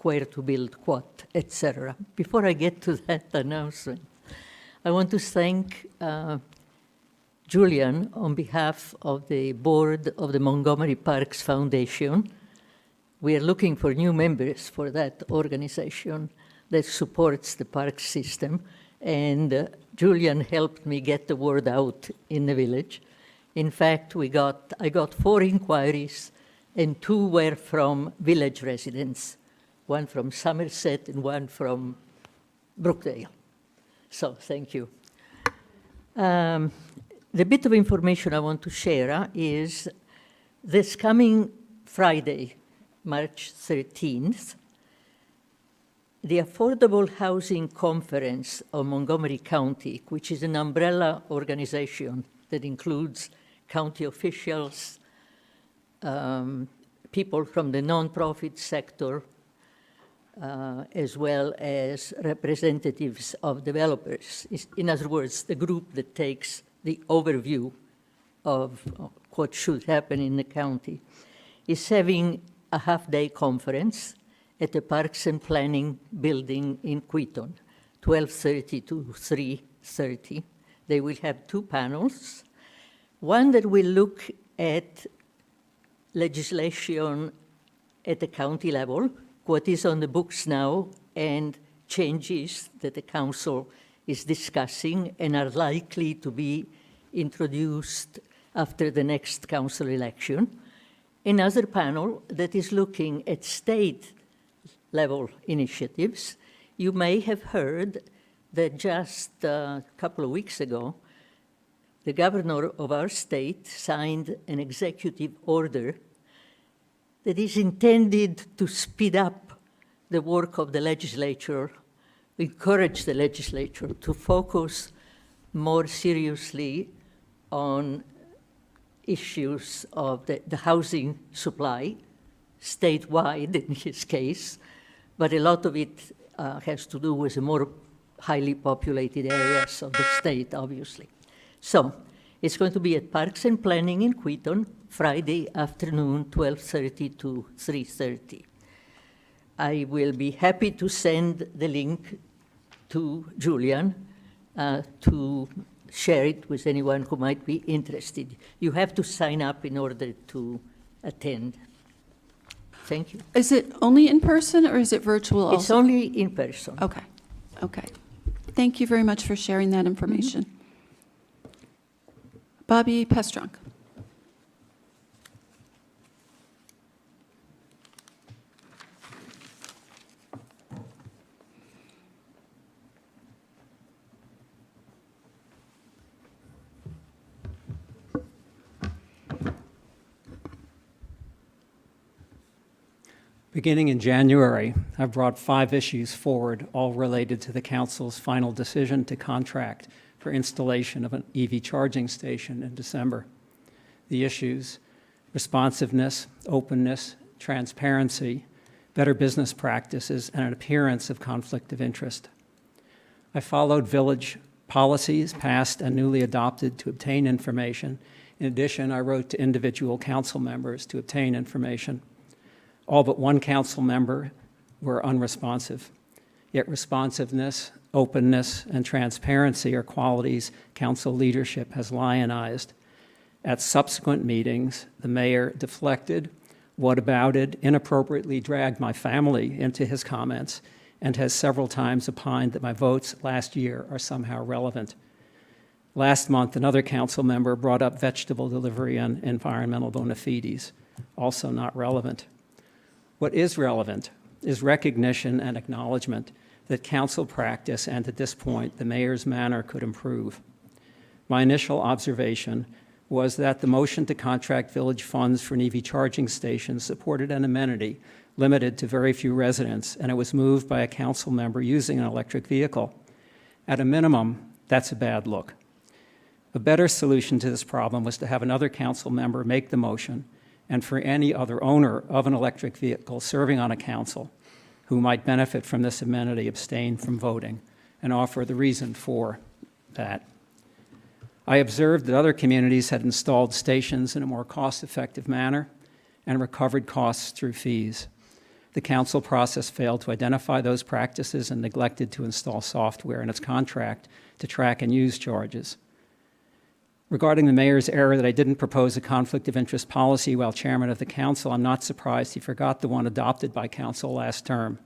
where to build what, etc. Before I get to that announcement, I want to thank Julian on behalf of the board of the Montgomery Parks Foundation. We are looking for new members for that organization that supports the park system, and Julian helped me get the word out in the village. In fact, I got 4 inquiries, and 2 were from village residents, one from Somerset and one from Brookdale. So thank you. The bit of information I want to share is this coming Friday, March 13th, the Affordable Housing Conference of Montgomery County, which is an umbrella organization that includes county officials, people from the nonprofit sector, as well as representatives of developers. In other words, the group that takes the overview of what should happen in the county, is having a half-day conference at the Parks and Planning building in Quito, 12:30 to 3:30. They will have two panels. One that will look at legislation at the county level, what is on the books now, and changes that the council is discussing and are likely to be introduced after the next council election. Another panel that is looking at state-level initiatives. You may have heard that just a couple of weeks ago, the governor of our state signed an executive order that is intended to speed up the work of the legislature, encourage the legislature to focus more seriously on issues of the housing supply, statewide in his case, but a lot of it has to do with the more highly populated areas of the state, obviously. So it's going to be at Parks and Planning in Quito, Friday afternoon, 12:30 to 3:30. I will be happy to send the link to Julian to share it with anyone who might be interested. You have to sign up in order to attend. Thank you. Is it only in person or is it virtual also? It's only in person. Okay, okay. Thank you very much for sharing that information. Bobby Pestronk. Beginning in January, I've brought 5 issues forward, all related to the Council's final decision to contract for installation of an EV charging station in December. The issues: responsiveness, openness, transparency, better business practices, and an appearance of conflict of interest. I followed village policies passed and newly adopted to obtain information. In addition, I wrote to individual council members to obtain information. All but one council member were unresponsive. Yet responsiveness, openness, and transparency are qualities council leadership has lionized. At subsequent meetings, the mayor deflected, whatabouted, inappropriately dragged my family into his comments, and has several times opined that my votes last year are somehow relevant. Last month, another council member brought up vegetable delivery and environmental bona fides, also not relevant. What is relevant is recognition and acknowledgement that council practice and, at this point, the mayor's manner could improve. My initial observation was that the motion to contract village funds for an EV charging station supported an amenity limited to very few residents, and it was moved by a council member using an electric vehicle. At a minimum, that's a bad look. A better solution to this problem was to have another council member make the motion, and for any other owner of an electric vehicle serving on a council who might benefit from this amenity abstain from voting and offer the reason for that. I observed that other communities had installed stations in a more cost-effective manner and recovered costs through fees. The council process failed to identify those practices and neglected to install software in its contract to track and use charges. Regarding the mayor's error that I didn't propose a conflict of interest policy while chairman of the council, I'm not surprised he forgot the one adopted by council last term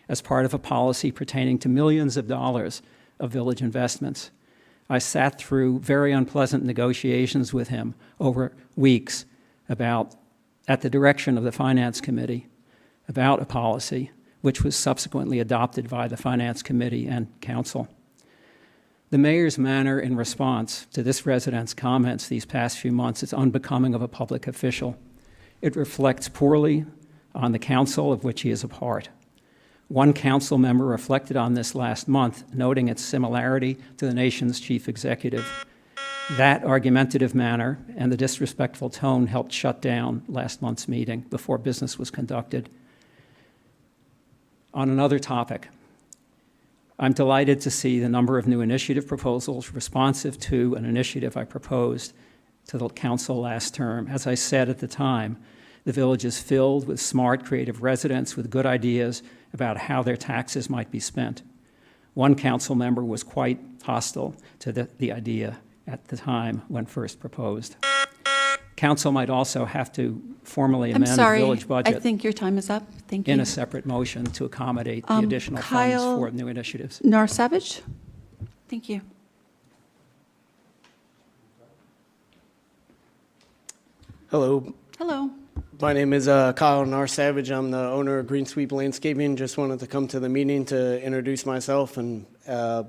as part of a policy pertaining to millions of dollars of village investments. I sat through very unpleasant negotiations with him over weeks at the direction of the Finance Committee, about a policy which was subsequently adopted by the Finance Committee and council. The mayor's manner in response to this resident's comments these past few months is unbecoming of a public official. It reflects poorly on the council of which he is a part. One council member reflected on this last month, noting its similarity to the nation's chief executive. That argumentative manner and the disrespectful tone helped shut down last month's meeting before business was conducted. On another topic, I'm delighted to see the number of new initiative proposals responsive to an initiative I proposed to the council last term. As I said at the time, the village is filled with smart, creative residents with good ideas about how their taxes might be spent. One council member was quite hostile to the idea at the time when first proposed. Council might also have to formally I'm amend the sorry, village budget I think your time is up. Thank you. in a separate motion to accommodate the additional funds Kyle for new initiatives. Narsavage? Thank you. Hello, Hello. my name is Kyle Narsavage. I'm the owner of Green Sweep Landscaping. Just wanted to come to the meeting to introduce myself and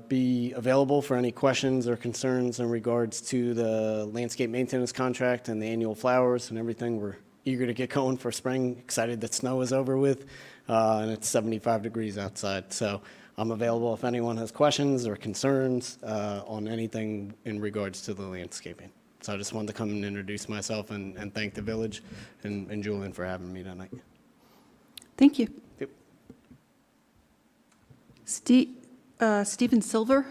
be available for any questions or concerns in regards to the landscape maintenance contract and the annual flowers and everything. We're eager to get going for spring, excited that snow is over with, and it's 75 degrees outside. So I'm available if anyone has questions or concerns on anything in regards to the landscaping. So I just wanted to come and introduce myself and thank the village and Julian for having me tonight. Thank you. Yep. Stephen Silver?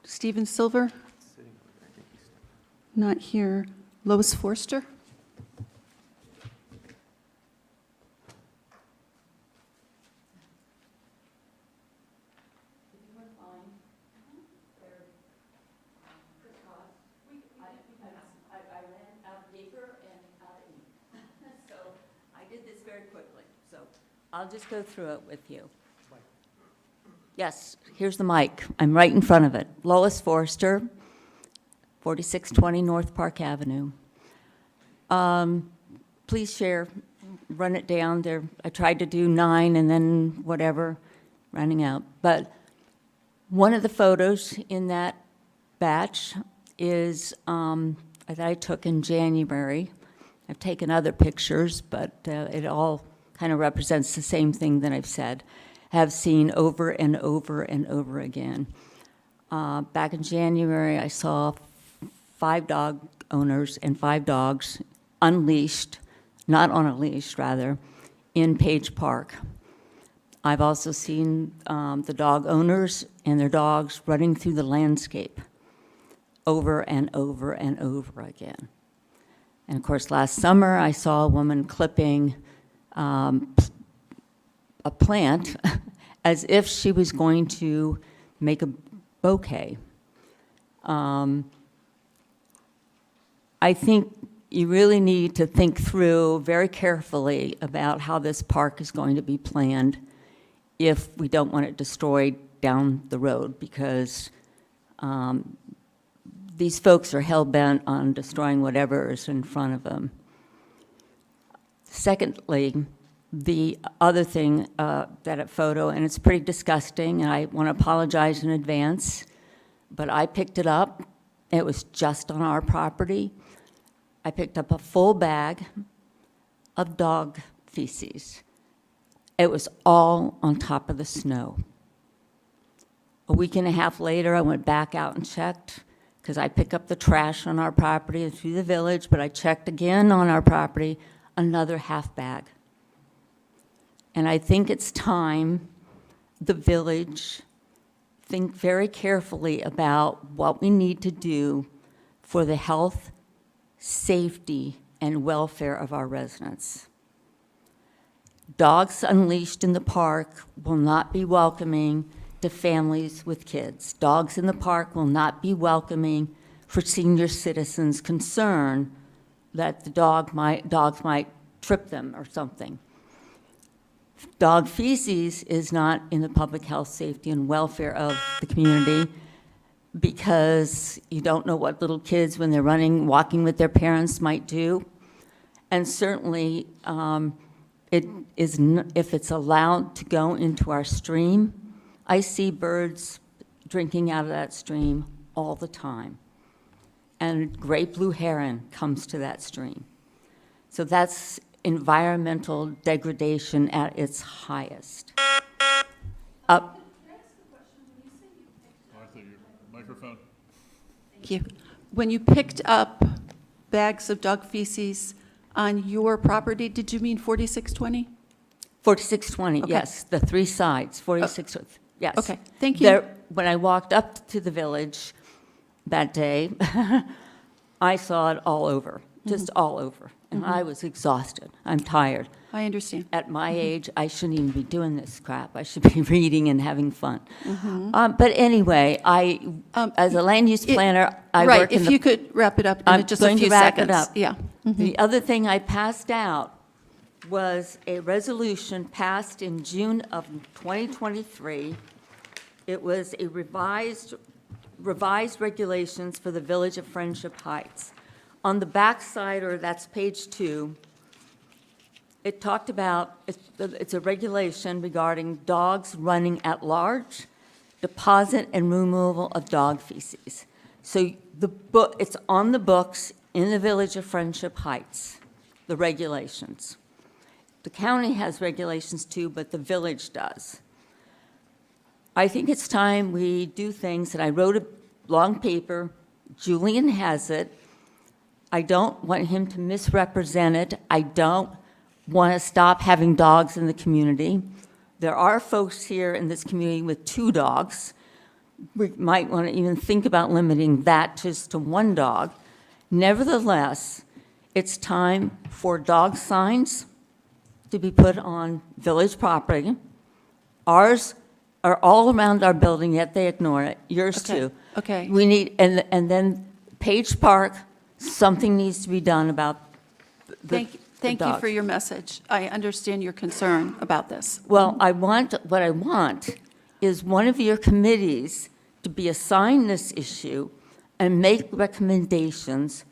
Stephen Silver? Not here. Lois Forster? I'll just go through it with you. Yes, here's the mic. I'm right in front of it. Lois Forster, 4620 North Park Avenue. Please share, run it down there. I tried to do 9 and then whatever, running out. But one of the photos in that batch is that I took in January. I've taken other pictures, but it all kind of represents the same thing that I've said, have seen over and over and over again. Back in January, I saw 5 dog owners and 5 dogs unleashed, not on a leash, rather, in Page Park. I've also seen the dog owners and their dogs running through the landscape over and over and over again. And of course, last summer, I saw a woman clipping a plant as if she was going to make a bouquet. I think you really need to think through very carefully about how this park is going to be planned if we don't want it destroyed down the road, because these folks are hell-bent on destroying whatever is in front of them. Secondly, the other thing, that photo, and it's pretty disgusting, and I want to apologize in advance, but I picked it up. It was just on our property. I picked up a full bag of dog feces. It was all on top of the snow. A week and a half later, I went back out and checked, because I pick up the trash on our property and through the village, but I checked again on our property, another half bag. And I think it's time the village think very carefully about what we need to do for the health, safety, and welfare of our residents. Dogs unleashed in the park will not be welcoming to families with kids. Dogs in the park will not be welcoming for senior citizens concerned that the dogs might trip them or something. Dog feces is not in the public health, safety, and welfare of the community, because you don't know what little kids, when they're walking with their parents, might do. And certainly, if it's allowed to go into our stream, I see birds drinking out of that stream all the time. And great blue heron comes to that stream. So that's environmental degradation at its highest. Microphone. Thank you. When you picked up bags of dog feces on your property, did you mean 4620? 4620, Okay. yes, the three sides, 46, yes. Okay, thank you. When I walked up to the village that day, I saw it all over, just all over. And I was exhausted. I'm tired. I understand. At my age, I shouldn't even be doing this crap. I should be reading and having fun. But anyway, as a land use planner, I Right, work in if the... you could wrap it up I'm in just a going few to wrap seconds. it up. Yeah. The other thing I passed out was a resolution passed in June of 2023. It was a revised regulations for the Village of Friendship Heights. On the back side, or that's page 2, it talked about, it's a regulation regarding dogs running at large, deposit and removal of dog feces. So it's on the books in the Village of Friendship Heights, the regulations. The county has regulations too, but the village does. I think it's time we do things, and I wrote a long paper. Julian has it. I don't want him to misrepresent it. I don't want to stop having dogs in the community. There are folks here in this community with 2 dogs. We might want to even think about limiting that just to 1 dog. Nevertheless, it's time for dog signs to be put on village property. Ours are all around our building, yet they ignore it. Yours Okay, too. okay. We need, and then Page Park, something needs to be done about the Thank you dogs. for your message. I understand your concern about this. Well, what I want is one of your committees to be assigned this issue and make recommendations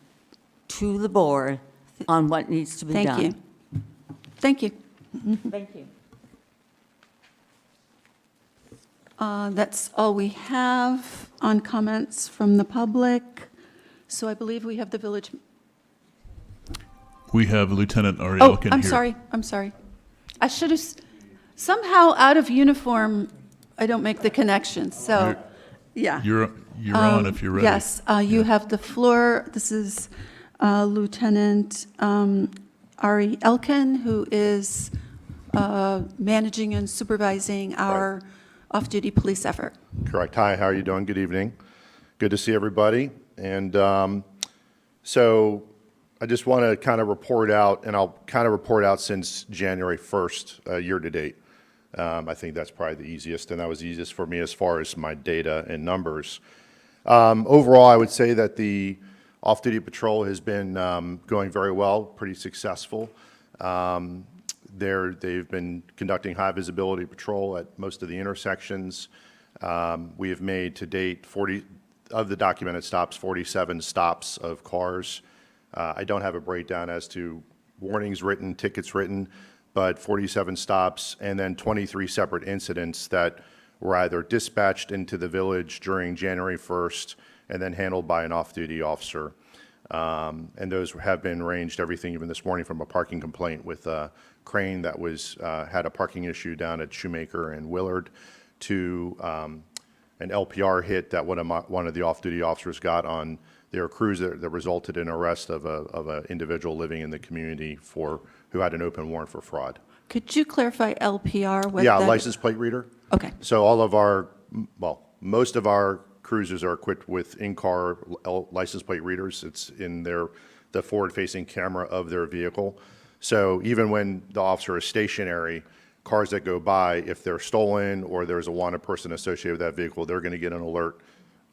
to the board on what needs to be done. Thank you. Thank you. Thank you. That's all we have on comments from the public. So I believe we have the village. We have Lieutenant Ari Oh, Elkin here. I'm sorry. I should have, somehow out of uniform, I don't make the connection, so, yeah. You're on if you're ready. Yes, you have the floor. This is Lieutenant Ari Elkin, who is managing and supervising our off-duty police effort. Correct. Hi, how are you doing? Good evening. Good to see everybody. And so I just want to kind of report out, and I'll kind of report out since January 1st, year to date. I think that's probably the easiest, and that was easiest for me as far as my data and numbers. Overall, I would say that the off-duty patrol has been going very well, pretty successful. They've been conducting high visibility patrol at most of the intersections. We have made to date 40 of the documented stops, 47 stops of cars. I don't have a breakdown as to warnings written, tickets written, but 47 stops, and then 23 separate incidents that were either dispatched into the village during January 1st and then handled by an off-duty officer. And those have been ranged everything, even this morning, from a parking complaint with a crane that was had a parking issue down at Shoemaker and Willard, to an LPR hit that one of the off-duty officers got on their cruiser that resulted in arrest of an individual living in the community who had an open warrant for fraud. Could you clarify LPR? What Yeah, that- license plate reader. Okay. So all of our, most of our cruisers are equipped with in-car license plate readers. It's in the forward-facing camera of their vehicle. So even when the officer is stationary, cars that go by, if they're stolen or there's a wanted person associated with that vehicle, they're going to get an alert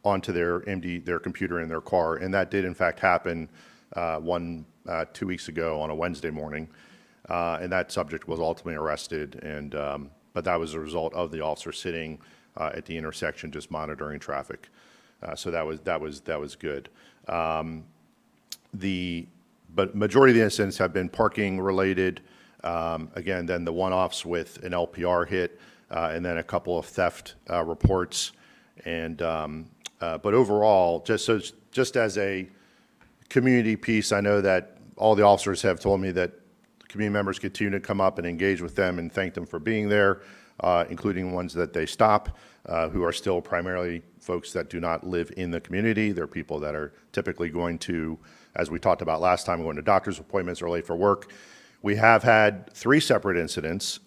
onto their computer in their car. And that did in fact happen 2 weeks ago on a Wednesday morning. And that subject was ultimately arrested, but that was a result of the officer sitting at the intersection just monitoring traffic. So that was good. But majority of the incidents have been parking related. Again, then the one-offs with an LPR hit, and then a couple of theft reports. But overall, just as a community piece, I know that all the officers have told me that community members continue to come up and engage with them and thank them for being there, including ones that they stop. who are still primarily folks that do not live in the community. They're people that are typically going to, as we talked about last time, going to doctor's appointments or late for work. We have had 3 separate incidents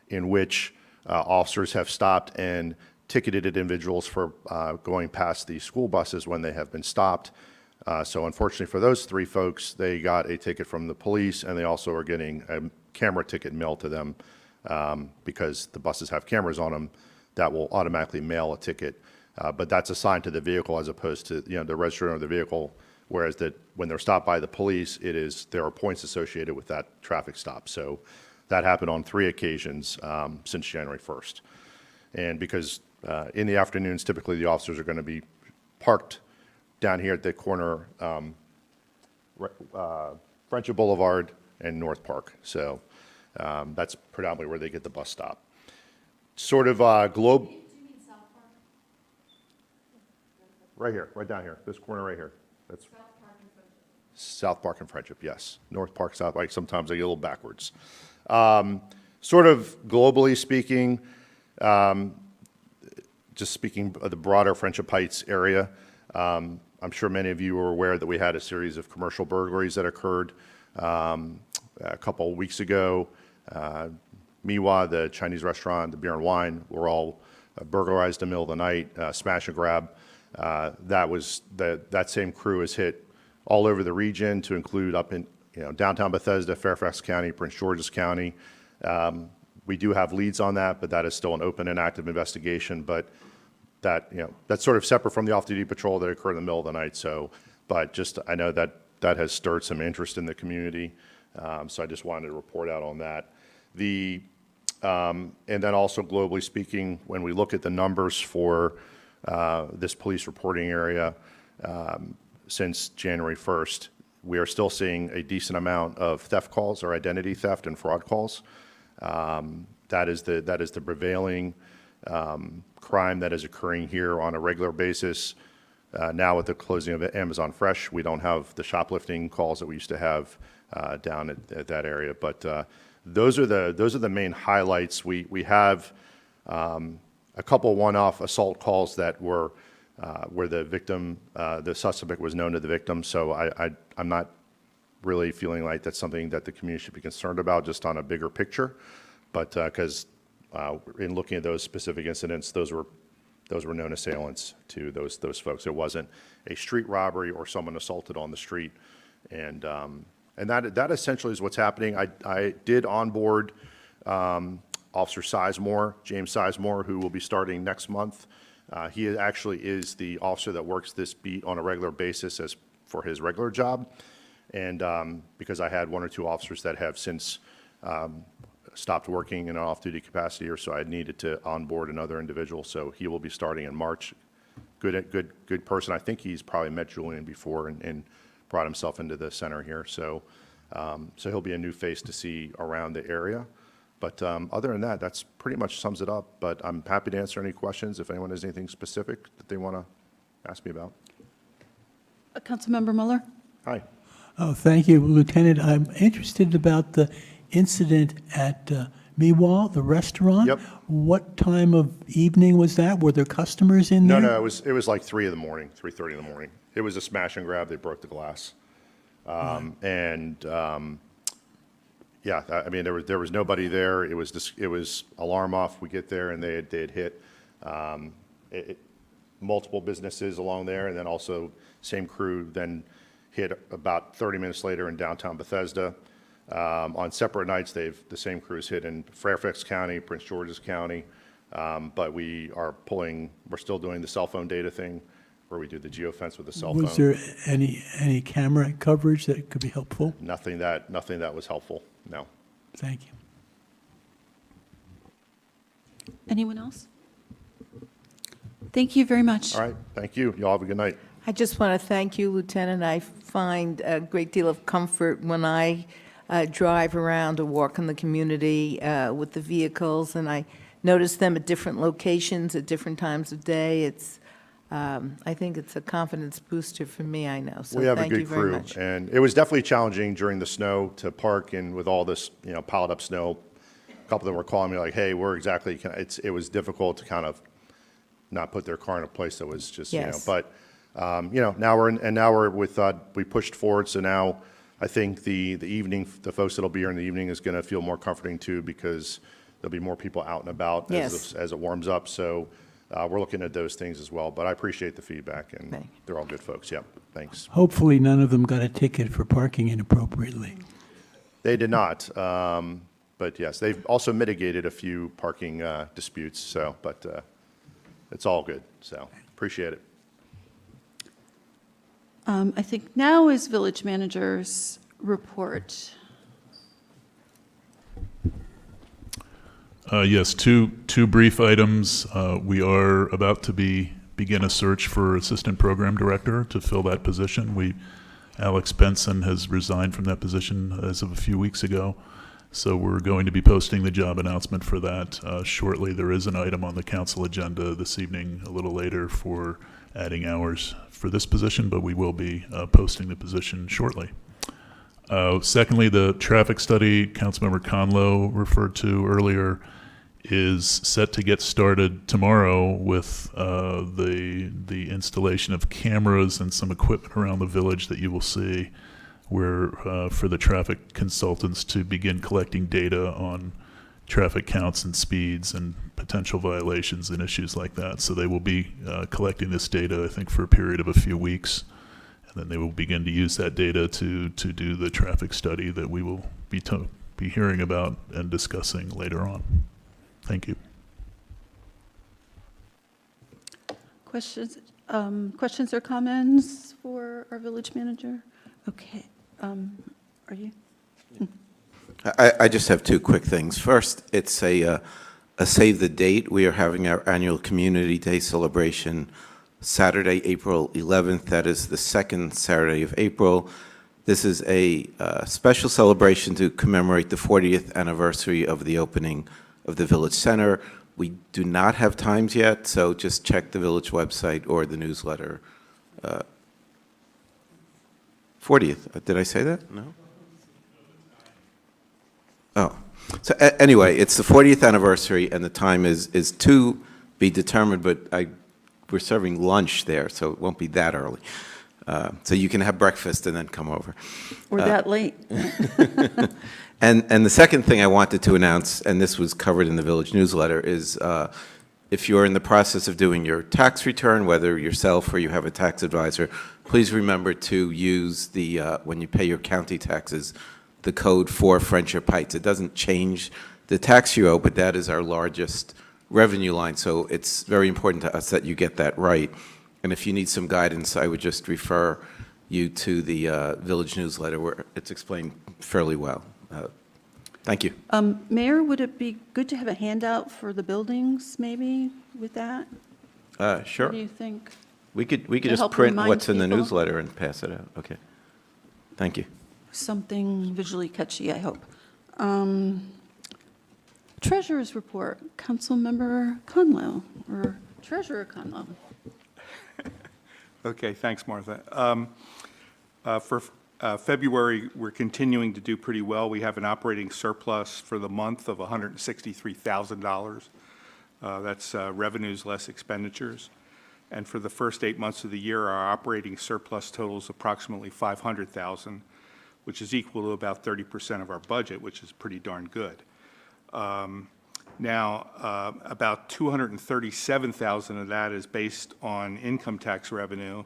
in which officers have stopped and ticketed individuals for going past the school buses when they have been stopped. So unfortunately for those 3 folks, they got a ticket from the police, and they also are getting a camera ticket mailed to them because the buses have cameras on them that will automatically mail a ticket. But that's assigned to the vehicle as opposed to, the register of the vehicle, whereas that when they're stopped by the police, there are points associated with that traffic stop. So that happened on 3 occasions since January 1st. And because in the afternoons, typically the officers are going to be parked down here at the corner, Friendship Boulevard and North Park. So that's predominantly where they get the bus stop. Sort of globe. Right here, right down here, this corner right here. That's South Park and Friendship, yes. North Park, South Park, sometimes I get a little backwards. Sort of globally speaking, just speaking of the broader Friendship Heights area, I'm sure many of you are aware that we had a series of commercial burglaries that occurred a couple of weeks ago. Miwa, the Chinese restaurant, the beer and wine, were all burglarized in the middle of the night, smash and grab. That same crew has hit all over the region, to include up in downtown Bethesda, Fairfax County, Prince George's County. We do have leads on that, but that is still an open and active investigation. But that's sort of separate from the off-duty patrol that occurred in the middle of the night. So, but just I know that has stirred some interest in the community. So I just wanted to report out on that. And then also globally speaking, when we look at the numbers for this police reporting area since January 1st, we are still seeing a decent amount of theft calls or identity theft and fraud calls. That is the prevailing crime that is occurring here on a regular basis. Now with the closing of Amazon Fresh, we don't have the shoplifting calls that we used to have down at that area. But those are the main highlights. We have a couple one-off assault calls that were where the victim, the suspect was known to the victim. So I'm not really feeling like that's something that the community should be concerned about, just on a bigger picture. But because in looking at those specific incidents, those were known assailants to those folks. It wasn't a street robbery or someone assaulted on the street. And that essentially is what's happening. I did onboard Officer Sizemore, James Sizemore, who will be starting next month. He actually is the officer that works this beat on a regular basis as for his regular job. And because I had 1 or 2 officers that have since stopped working in an off-duty capacity, or so I needed to onboard another individual. So he will be starting in March. Good person. I think he's probably met Julian before and brought himself into the center here. So he'll be a new face to see around the area. But other than that, that's pretty much sums it up. But I'm happy to answer any questions if anyone has anything specific that they want to ask me about. Councilmember Mueller? Hi. Oh, thank you, Lieutenant. I'm interested about the incident at Miwa, the restaurant. Yep. What time of evening was that? Were there customers in there? No, it was like 3 in the morning, 3:30 in the morning. It was a smash and grab. They broke the glass. Yeah, I mean, there was nobody there. It was alarm off. We get there and they had hit multiple businesses along there, and then also same crew then hit about 30 minutes later in downtown Bethesda. On separate nights, the same crews hit in Fairfax County, Prince George's County, but we're still doing the cell phone data thing, where we do the geofence with the cell phone. Was there any camera coverage that could be helpful? Nothing that was helpful, no. Thank you. Anyone else? Thank you very much. All right, thank you. You all have a good night. I just want to thank you, Lieutenant. I find a great deal of comfort when I drive around or walk in the community with the vehicles, and I notice them at different locations at different times of day. I think it's a confidence booster for me, I know. So We have a thank you good very crew, much. and it was definitely challenging during the snow to park, and with all this, piled up snow. A couple of them were calling me like, "Hey, where exactly?" It was difficult to kind of not put their car in a place that was just, you know, Yes. but, you know, now we're with, we pushed forward, so now I think the evening, the folks that'll be here in the evening is going to feel more comforting too, because there'll be more people out and about Yes. as it warms up, so we're looking at those things as well, but I appreciate the feedback, and Thank you. they're all good folks, yep, thanks. Hopefully, none of them got a ticket for parking inappropriately. They did not, but yes, they've also mitigated a few parking disputes, so, but it's all good, so, appreciate it. I think now is village manager's report. Yes, two brief items. We are about to begin a search for assistant program director to fill that position. Alex Benson has resigned from that position as of a few weeks ago, so we're going to be posting the job announcement for that shortly. There is an item on the council agenda this evening, a little later, for adding hours for this position, but we will be posting the position shortly. Secondly, the traffic study Councilmember Conlow referred to earlier is set to get started tomorrow with the installation of cameras and some equipment around the village that you will see, where for the traffic consultants to begin collecting data on traffic counts and speeds and potential violations and issues like that. So they will be collecting this data, I think, for a period of a few weeks. And then they will begin to use that data to do the traffic study that we will be hearing about and discussing later on. Thank you. Questions or comments for our village manager? Okay, are you? I just have two quick things. First, it's a save the date. We are having our annual Community Day celebration Saturday, April 11th. That is the second Saturday of April. This is a special celebration to commemorate the 40th anniversary of the opening of the Village Center. We do not have times yet, so just check the village website or the newsletter. 40th, did I say that? No? Oh, so anyway, it's the 40th anniversary, and the time is to be determined, but we're serving lunch there, so it won't be that early. So you can have breakfast and then come over. Or that late? And the second thing I wanted to announce, and this was covered in the village newsletter, is if you're in the process of doing your tax return, whether yourself or you have a tax advisor, please remember to use the, when you pay your county taxes, the code for Friendship Heights. It doesn't change the tax you owe, but that is our largest revenue line, so it's very important to us that you get that right. And if you need some guidance, I would just refer you to the village newsletter where it's explained fairly well. Thank you. Mayor, would it be good to have a handout for the buildings, maybe, with that? Sure. What do you think? We could To just help print remind what's in the people? newsletter and pass it out. Okay. Thank you. Something visually catchy, I hope. Treasurer's report, Councilmember Conlow, or Treasurer Conlow. Okay, thanks, Martha. For February, we're continuing to do pretty well. We have an operating surplus for the month of $163,000. That's revenues less expenditures. And for the first 8 months of the year, our operating surplus totals approximately $500,000, which is equal to about 30% of our budget, which is pretty darn good. Now, about $237,000 of that is based on income tax revenue,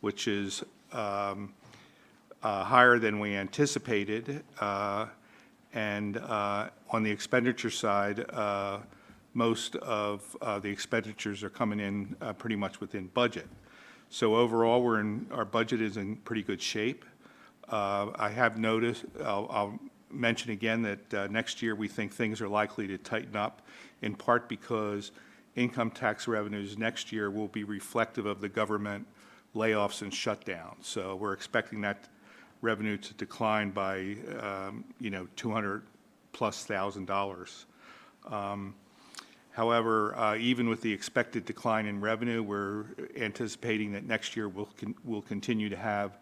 which is higher than we anticipated. And on the expenditure side, most of the expenditures are coming in pretty much within budget. So overall, our budget is in pretty good shape. I have noticed, I'll mention again that next year we think things are likely to tighten up, in part because income tax revenues next year will be reflective of the government layoffs and shutdowns. So we're expecting that revenue to decline by, $200,000+. However, even with the expected decline in revenue, we're anticipating that next year we'll continue to have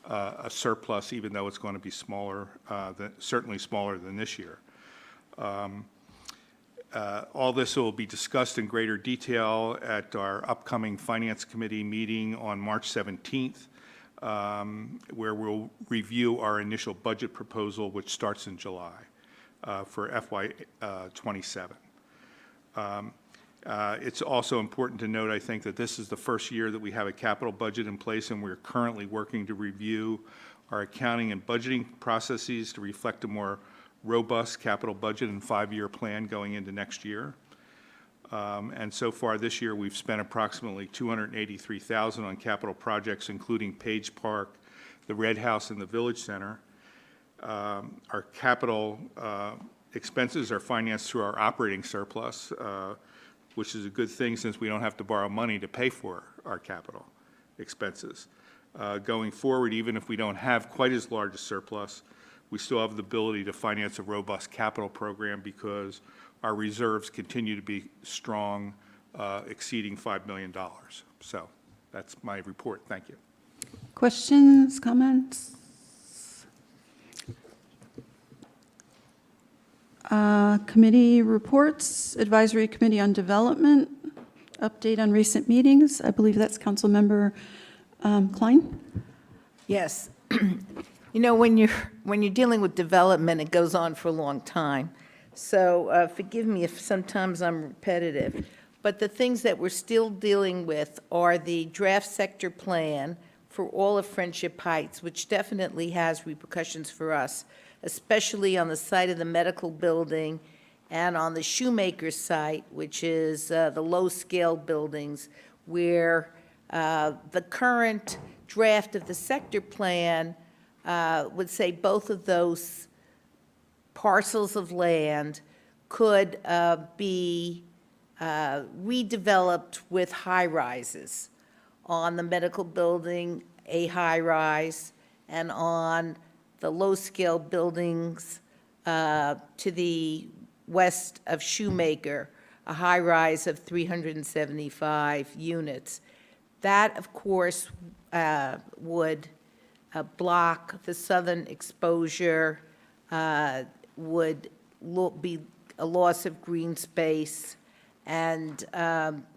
a surplus, even though it's going to be smaller, certainly smaller than this year. All this will be discussed in greater detail at our upcoming Finance Committee meeting on March 17th, where we'll review our initial budget proposal, which starts in July for FY '27. It's also important to note, I think, that this is the first year that we have a capital budget in place, and we're currently working to review our accounting and budgeting processes to reflect a more robust capital budget and 5-year plan going into next year. And so far this year, we've spent approximately $283,000 on capital projects, including Page Park, the Red House, and the Village Center. Our capital expenses are financed through our operating surplus, which is a good thing since we don't have to borrow money to pay for our capital expenses. Going forward, even if we don't have quite as large a surplus, we still have the ability to finance a robust capital program because our reserves continue to be strong, exceeding $5 million. So that's my report. Thank you. Questions, comments? Committee reports, Advisory Committee on Development, update on recent meetings. I believe that's Councilmember Klein. Yes. You know, when you're dealing with development, it goes on for a long time. So forgive me if sometimes I'm repetitive. But the things that we're still dealing with are the draft sector plan for all of Friendship Heights, which definitely has repercussions for us, especially on the site of the medical building and on the Shoemaker site, which is the low-scale buildings, where the current draft of the sector plan would say both of those parcels of land could be redeveloped with high-rises. On the medical building, a high-rise, and on the low-scale buildings to the west of Shoemaker, a high-rise of 375 units. That, of course, would block the southern exposure, would be a loss of green space, and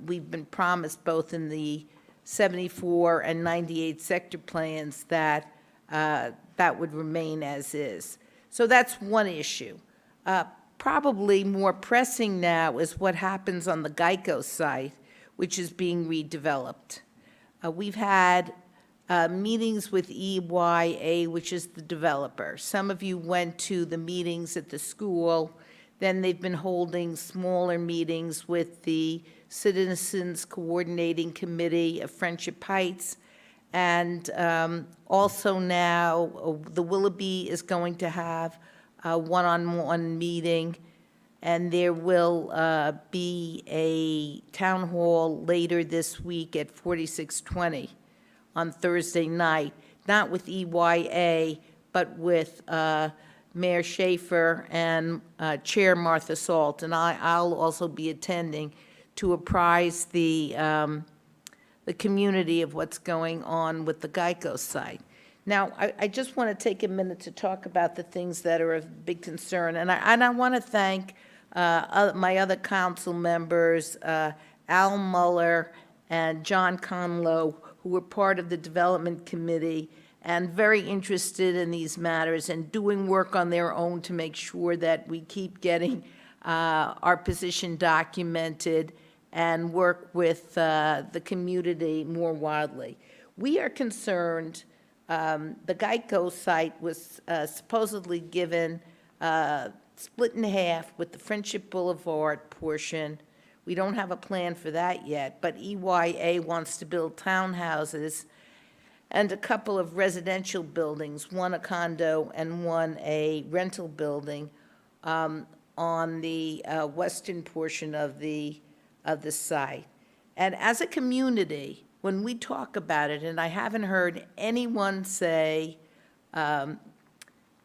we've been promised both in the 74 and 98 sector plans that that would remain as is. So that's one issue. Probably more pressing now is what happens on the Geico site, which is being redeveloped. We've had meetings with EYA, which is the developer. Some of you went to the meetings at the school. Then they've been holding smaller meetings with the Citizens Coordinating Committee of Friendship Heights. And also now, the Willoughby is going to have a one-on-one meeting, and there will be a town hall later this week at 4620 on Thursday night, not with EYA, but with Mayor Schaefer and Chair Martha Salt. And I'll also be attending to apprise the community of what's going on with the Geico site. Now, I just want to take a minute to talk about the things that are of big concern, and I want to thank my other council members, Al Muller and John Conlow, who were part of the Development Committee and very interested in these matters and doing work on their own to make sure that we keep getting our position documented and work with the community more widely. We are concerned, the Geico site was supposedly given split in half with the Friendship Boulevard portion. We don't have a plan for that yet, but EYA wants to build townhouses and a couple of residential buildings, one a condo and one a rental building on the western portion of the site. And as a community, when we talk about it, and I haven't heard anyone say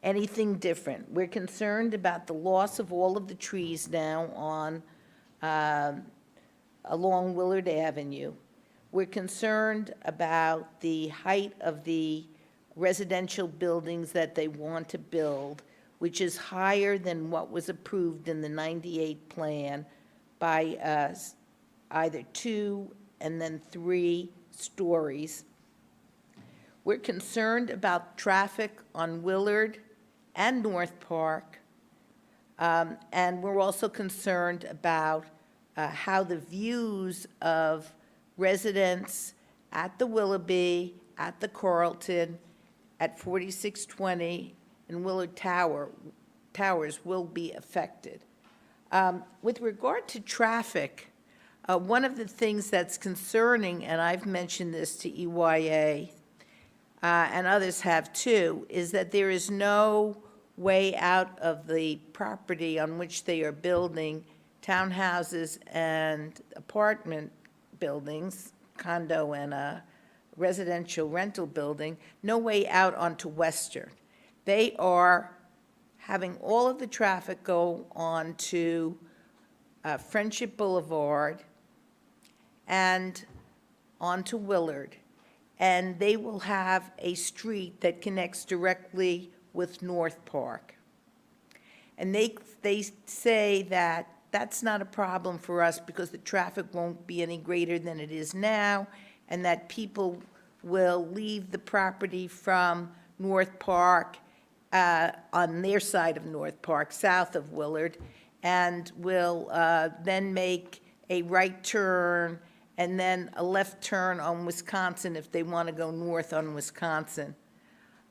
anything different, we're concerned about the loss of all of the trees now on along Willard Avenue. We're concerned about the height of the residential buildings that they want to build. which is higher than what was approved in the 98 plan by either 2 and then 3 stories. We're concerned about traffic on Willard and North Park, and we're also concerned about how the views of residents at the Willoughby, at the Carlton, at 4620, and Willard Towers will be affected. With regard to traffic, one of the things that's concerning, and I've mentioned this to EYA, and others have too, is that there is no way out of the property on which they are building townhouses and apartment buildings, condo and a residential rental building, no way out onto Western. They are having all of the traffic go on to Friendship Boulevard and onto Willard. And they will have a street that connects directly with North Park. And they say that that's not a problem for us because the traffic won't be any greater than it is now, and that people will leave the property from North Park on their side of North Park, south of Willard, and will then make a right turn and then a left turn on Wisconsin if they want to go north on Wisconsin.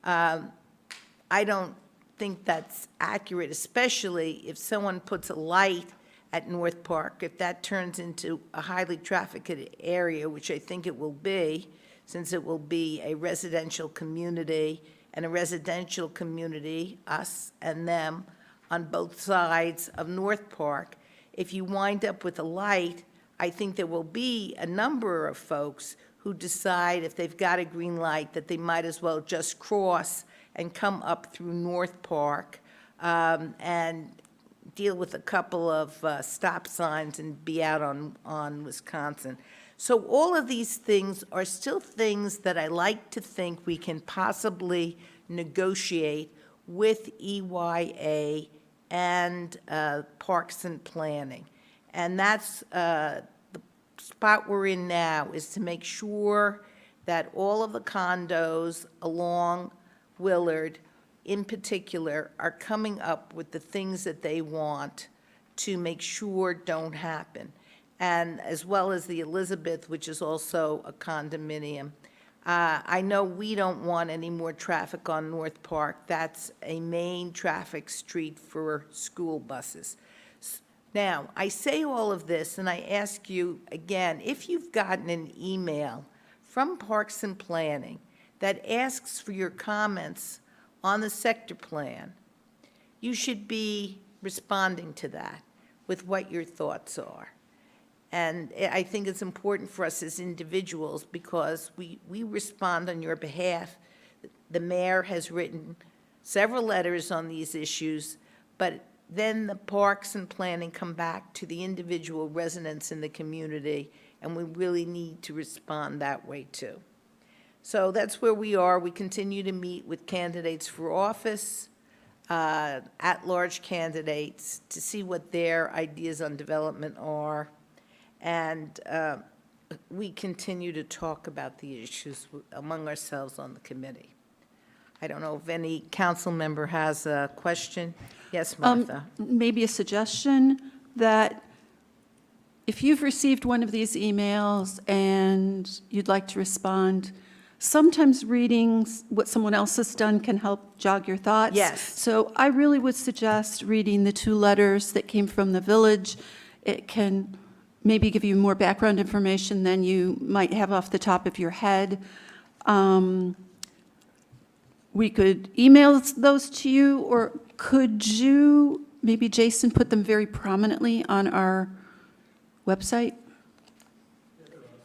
I don't think that's accurate, especially if someone puts a light at North Park. If that turns into a highly trafficked area, which I think it will be, since it will be a residential community, and a residential community, us and them, on both sides of North Park, if you wind up with a light, I think there will be a number of folks who decide if they've got a green light that they might as well just cross and come up through North Park and deal with a couple of stop signs and be out on Wisconsin. So all of these things are still things that I like to think we can possibly negotiate with EYA and Parks and Planning. And that's the spot we're in now, is to make sure that all of the condos along Willard, in particular, are coming up with the things that they want to make sure don't happen. And as well as the Elizabeth, which is also a condominium. I know we don't want any more traffic on North Park. That's a main traffic street for school buses. Now, I say all of this, and I ask you again, if you've gotten an email from Parks and Planning that asks for your comments on the sector plan, you should be responding to that with what your thoughts are. And I think it's important for us as individuals because we respond on your behalf. The mayor has written several letters on these issues, but then the Parks and Planning come back to the individual residents in the community, and we really need to respond that way too. So that's where we are. We continue to meet with candidates for office, at-large candidates, to see what their ideas on development are. And we continue to talk about the issues among ourselves on the committee. I don't know if any council member has a question. Yes, Martha. Maybe a suggestion that if you've received one of these emails and you'd like to respond, sometimes reading what someone else has done can help jog your thoughts. Yes. So I really would suggest reading the 2 letters that came from the village. It can maybe give you more background information than you might have off the top of your head. We could email those to you, or could you, maybe Jason, put them very prominently on our website?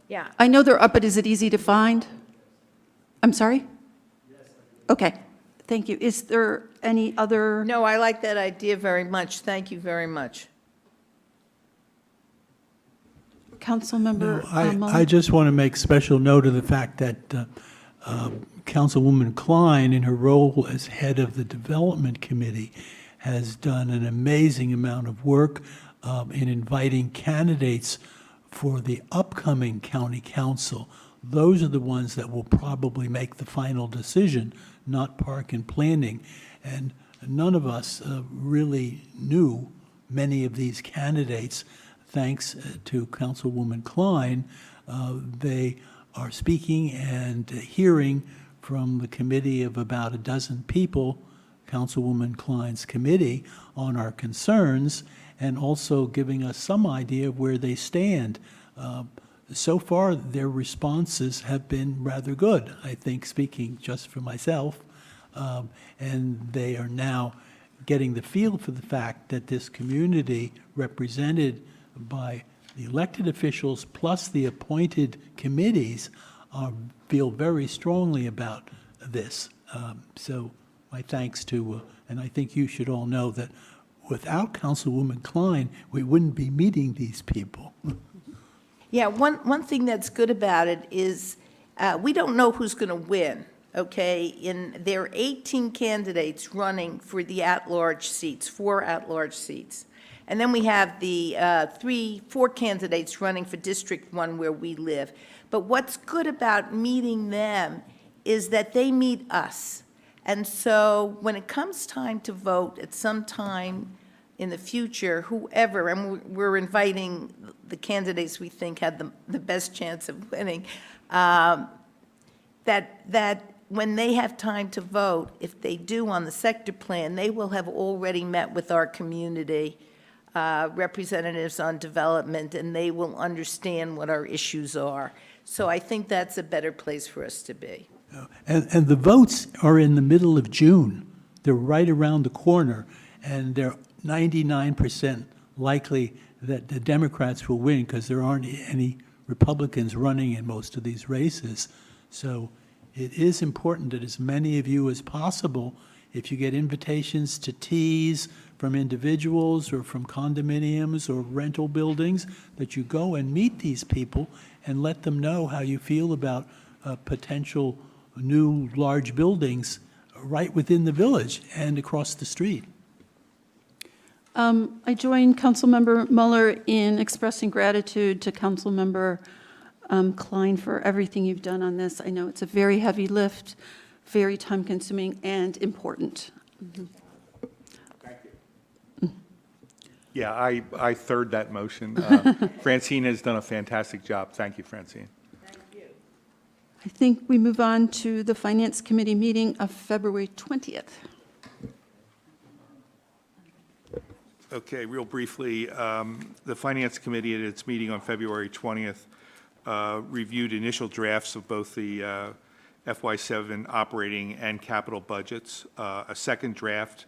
Yeah. I know they're up, but is it easy to find? I'm sorry? Okay, thank you. Is there any other? No, I like that idea very much. Thank you very much. Councilmember I Mullen? just want to make special note of the fact that Councilwoman Klein, in her role as head of the Development Committee, has done an amazing amount of work in inviting candidates for the upcoming county council. Those are the ones that will probably make the final decision, not Park and Planning. And none of us really knew many of these candidates. Thanks to Councilwoman Klein, they are speaking and hearing from the committee of about a dozen people, Councilwoman Klein's committee, on our concerns, and also giving us some idea of where they stand. So far, their responses have been rather good, I think, speaking just for myself. And they are now getting the feel for the fact that this community, represented by the elected officials plus the appointed committees, feel very strongly about this. So my thanks to, and I think you should all know that without Councilwoman Klein, we wouldn't be meeting these people. Yeah, one thing that's good about it is we don't know who's going to win, okay? There are 18 candidates running for the at-large seats, 4 at-large seats. And then we have the 4 candidates running for District 1 where we live. But what's good about meeting them is that they meet us. And so when it comes time to vote at some time in the future, whoever, and we're inviting the candidates we think had the best chance of winning, that when they have time to vote, if they do on the sector plan, they will have already met with our community representatives on development, and they will understand what our issues are. So I think that's a better place for us to be. And the votes are in the middle of June. They're right around the corner, and they're 99% likely that the Democrats will win because there aren't any Republicans running in most of these races. So it is important that as many of you as possible, if you get invitations to teas from individuals or from condominiums or rental buildings, that you go and meet these people and let them know how you feel about potential new large buildings right within the village and across the street. I join Councilmember Muller in expressing gratitude to Councilmember Klein for everything you've done on this. I know it's a very heavy lift, very time-consuming, and important. Thank you. Yeah, I third that motion. Francine has done a fantastic job. Thank you, Francine. I think we move on to the Finance Committee meeting of February 20th. Okay, real briefly, the Finance Committee at its meeting on February 20th reviewed initial drafts of both the FY7 operating and capital budgets. A second draft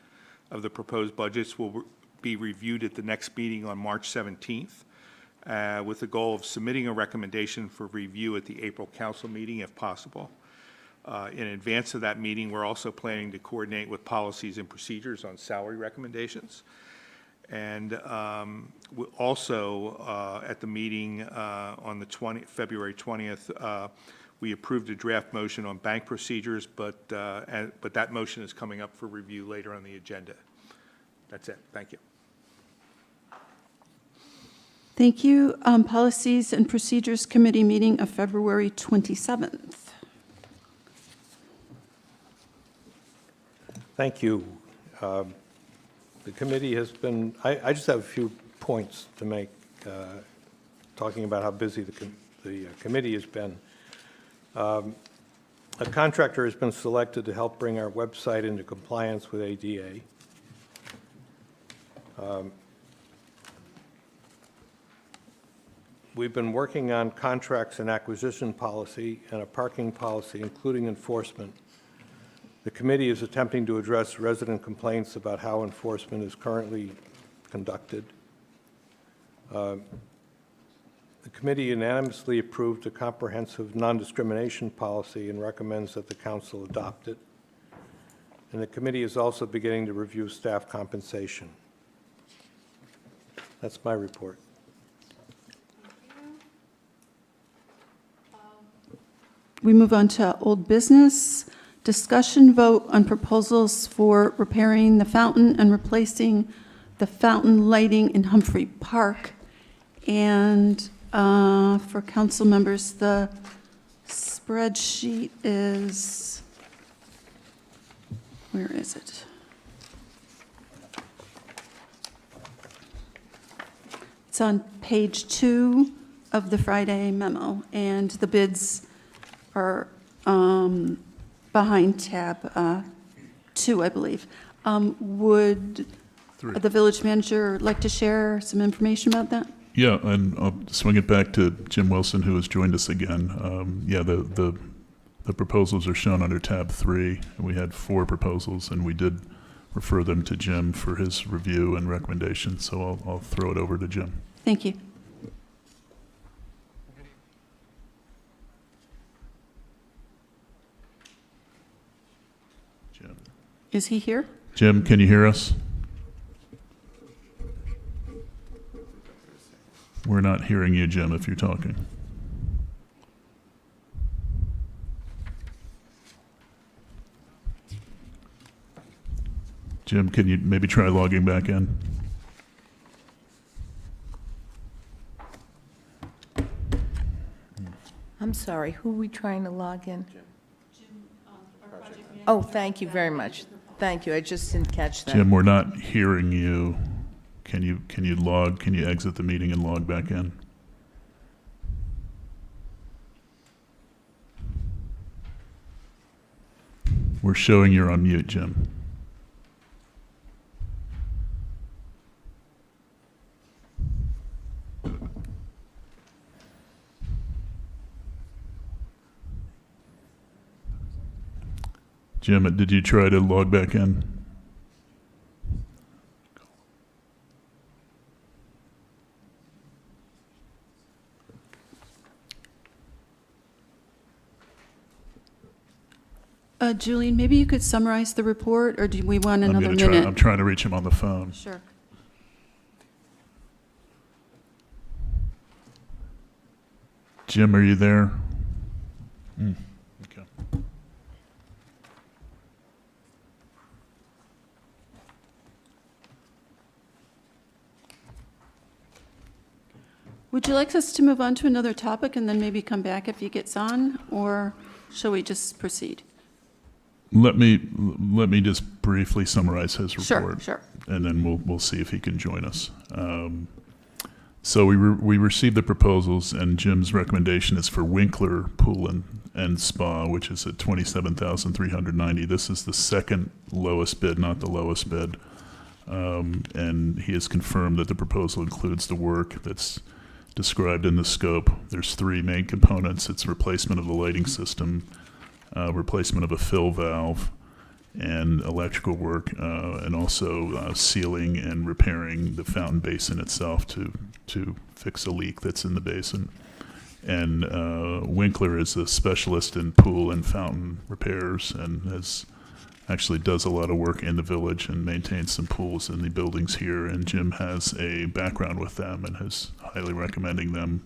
of the proposed budgets will be reviewed at the next meeting on March 17th. With the goal of submitting a recommendation for review at the April council meeting if possible. In advance of that meeting, we're also planning to coordinate with policies and procedures on salary recommendations. And we'll also, at the meeting on the February 20th, we approved a draft motion on bank procedures, but that motion is coming up for review later on the agenda. That's it. Thank you. Thank you. Policies and Procedures Committee meeting of February 27th. Thank you. The committee has been, I just have a few points to make, talking about how busy the committee has been. A contractor has been selected to help bring our website into compliance with ADA. We've been working on contracts and acquisition policy and a parking policy, including enforcement. The committee is attempting to address resident complaints about how enforcement is currently conducted. The committee unanimously approved a comprehensive non-discrimination policy and recommends that the council adopt it. And the committee is also beginning to review staff compensation. That's my report. we move on to old business. Discussion vote on proposals for repairing the fountain and replacing the fountain lighting in Humphrey Park. And for council members, the spreadsheet is, where is it? It's on page 2 of the Friday memo, and the bids are behind tab 2, I believe. Would the village manager like to share some information about that? Yeah, and I'll swing it back to Jim Wilson, who has joined us again. Yeah, the proposals are shown under tab 3. We had 4 proposals, and we did refer them to Jim for his review and recommendation, so I'll throw it over to Jim. Thank you. Jim. Is he here? Jim, can you hear us? We're not hearing you, Jim, if you're talking. Jim, can you maybe try logging back in? I'm sorry, who are we trying to log in? Oh, thank you very much. Thank you, I just didn't catch that. Jim, we're not hearing you. Can you exit the meeting and log back in? We're showing you're on mute, Jim. Jim, did you try to log back in? Julian, maybe you could summarize the report, or do we want another I'm minute? trying to reach him on the phone. Sure. Jim, are you there? Okay. Would you like us to move on to another topic and then maybe come back if he gets on, or shall we just proceed? Let me just briefly summarize his report. Sure. And then we'll see if he can join us. So we received the proposals, and Jim's recommendation is for Winkler Pool and Spa, which is at $27,390. This is the second lowest bid, not the lowest bid. And he has confirmed that the proposal includes the work that's described in the scope. There's 3 main components. It's replacement of the lighting system, replacement of a fill valve, and electrical work, and also sealing and repairing the fountain basin itself to fix a leak that's in the basin. And Winkler is a specialist in pool and fountain repairs, and actually does a lot of work in the village and maintains some pools in the buildings here. And Jim has a background with them and is highly recommending them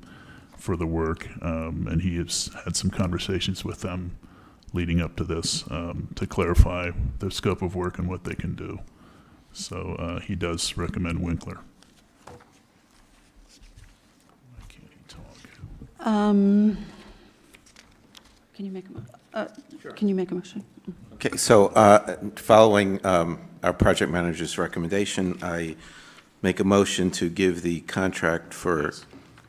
for the work. And he has had some conversations with them leading up to this to clarify their scope of work and what they can do. So he does recommend Winkler. Why can't he talk? Can you make a motion? Okay, so following our project manager's recommendation, I make a motion to give the contract for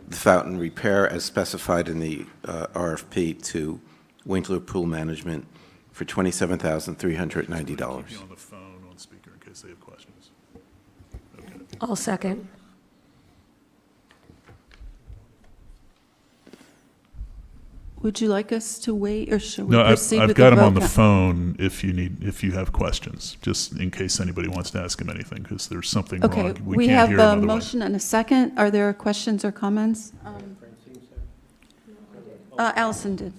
the fountain repair as specified in the RFP to Winkler Pool Management for $27,390. Keep you on the phone on speaker in case they have questions. Okay. I'll second. Would you like us to wait, or should we No, proceed I've with got the him on vote? the phone if you have questions, just in case anybody wants to ask him anything, because there's something Okay, wrong. we can't have hear him a otherwise. motion and a second. Are there questions or comments? Allison did.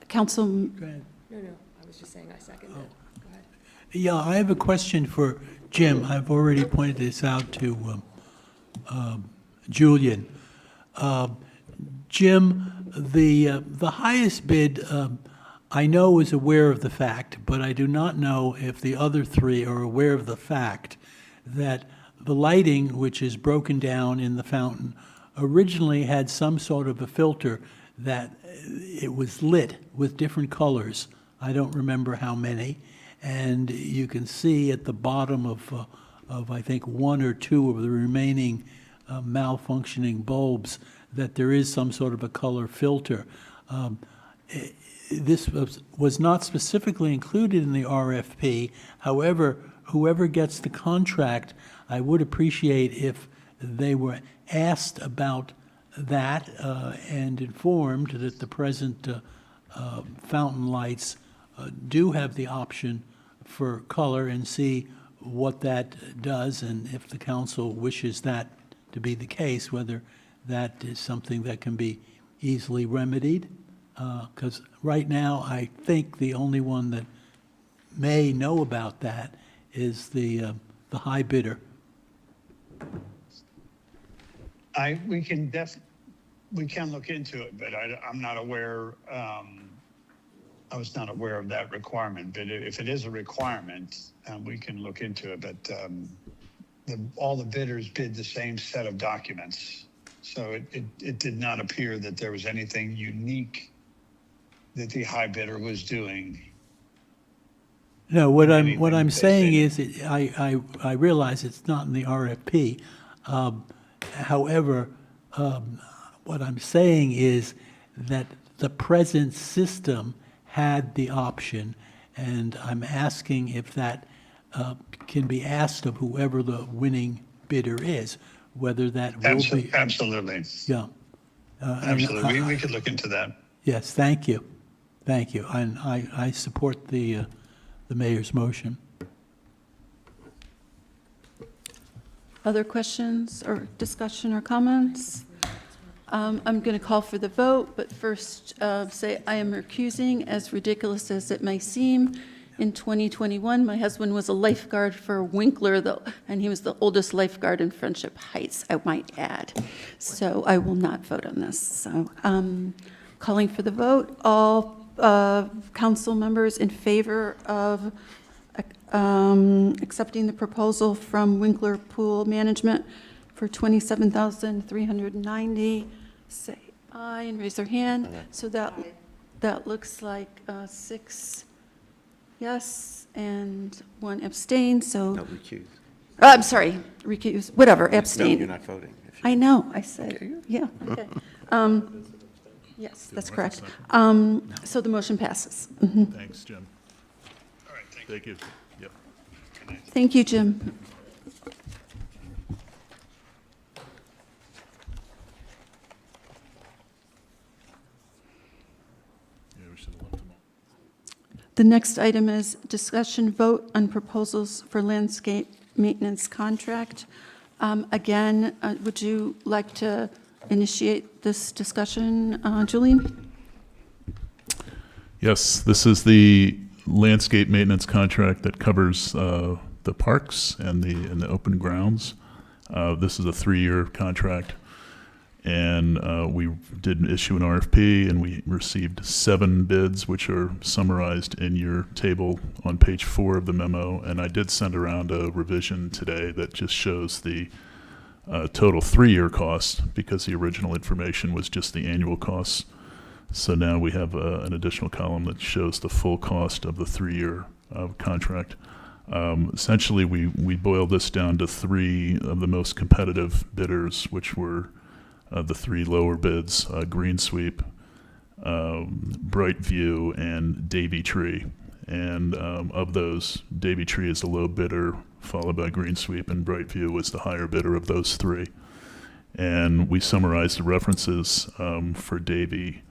Council, Go ahead. No, I was just saying I seconded it. Go ahead. Yeah, I have a question for Jim. I've already pointed this out to Julian. Jim, The highest bid, I know is aware of the fact, but I do not know if the other three are aware of the fact that the lighting, which is broken down in the fountain, originally had some sort of a filter that it was lit with different colors. I don't remember how many. And you can see at the bottom of I think, one or two of the remaining malfunctioning bulbs that there is some sort of a color filter. This was not specifically included in the RFP. However, whoever gets the contract, I would appreciate if they were asked about that and informed that the present fountain lights do have the option for color, and see what that does, and if the council wishes that to be the case, whether that is something that can be easily remedied. Because right now, I think the only one that may know about that is the high bidder. We can look into it, but I'm not aware, I was not aware of that requirement, but if it is a requirement, we can look into it, but all the bidders bid the same set of documents. So it did not appear that there was anything unique that the high bidder was doing. No, what I'm saying is, I realize it's not in the RFP. However, what I'm saying is that the present system had the option, and I'm asking if that can be asked of whoever the winning bidder is, whether that will be. Absolutely. Yeah. Absolutely. We could look into that. Yes, thank you. Thank you. And I support the mayor's motion. Other questions or discussion or comments? I'm going to call for the vote, but first say I am recusing, as ridiculous as it may seem. In 2021, my husband was a lifeguard for Winkler, and he was the oldest lifeguard in Friendship Heights, I might add. So I will not vote on this. So calling for the vote, all council members in favor of accepting the proposal from Winkler Pool Management for $27,390, say aye and raise their hand. So that looks like 6 yes and 1 abstain, so. No, recuse. I'm sorry, recuse, whatever, abstain. No, you're not voting. I know, I said, Okay. yeah, okay. Yes, that's correct. So the motion passes. Thanks, Jim. All right, Thank you. Yep. Thank you, Jim. Yeah, we should have left them all. The next item is discussion vote on proposals for landscape maintenance contract. Again, would you like to initiate this discussion, Julian? Yes, this is the landscape maintenance contract that covers the parks and the open grounds. This is a 3-year contract, and we did issue an RFP, and we received 7 bids, which are summarized in your table on page 4 of the memo. And I did send around a revision today that just shows the total 3-year cost, because the original information was just the annual costs. So now we have an additional column that shows the full cost of the 3-year contract. Essentially, we boiled this down to 3 of the most competitive bidders, which were the 3 lower bids, Green Sweep, Brightview, and Davy Tree. And of those, Davy Tree is the low bidder, followed by Green Sweep, and Brightview was the higher bidder of those 3. And we summarized the references for Davy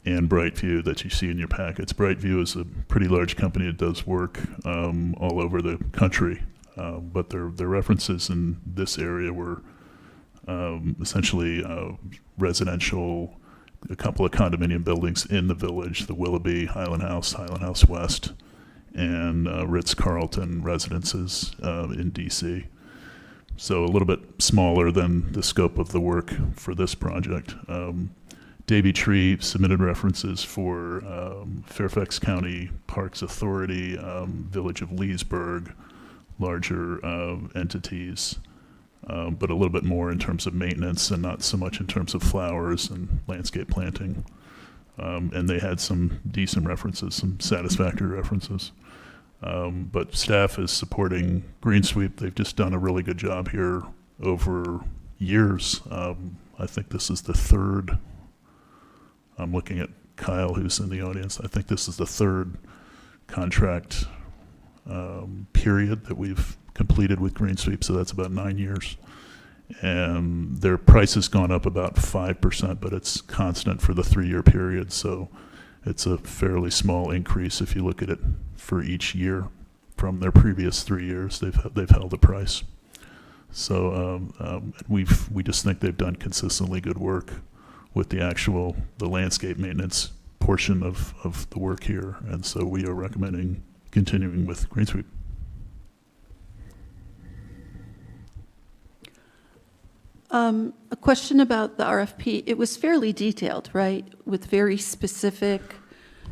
and Brightview that you see in your packets. Brightview is a pretty large company that does work all over the country, but their references in this area were essentially residential, a couple of condominium buildings in the village, the Willoughby, Highland House West, and Ritz-Carlton residences in D.C. So a little bit smaller than the scope of the work for this project. Davy Tree submitted references for Fairfax County Parks Authority, Village of Leesburg, larger entities, but a little bit more in terms of maintenance and not so much in terms of flowers and landscape planting. And they had some decent references, some satisfactory references. But staff is supporting Green Sweep. They've just done a really good job here over years. I think this is the third, I'm looking at Kyle, who's in the audience. I think this is the third contract period that we've completed with Green Sweep, so that's about 9 years. And their price has gone up about 5%, but it's constant for the 3-year period, so it's a fairly small increase if you look at it for each year from their previous 3 years. They've held the price. So we just think they've done consistently good work with the landscape maintenance portion of the work here, and so we are recommending continuing with Green Sweep. A question about the RFP. It was fairly detailed, right? With very specific,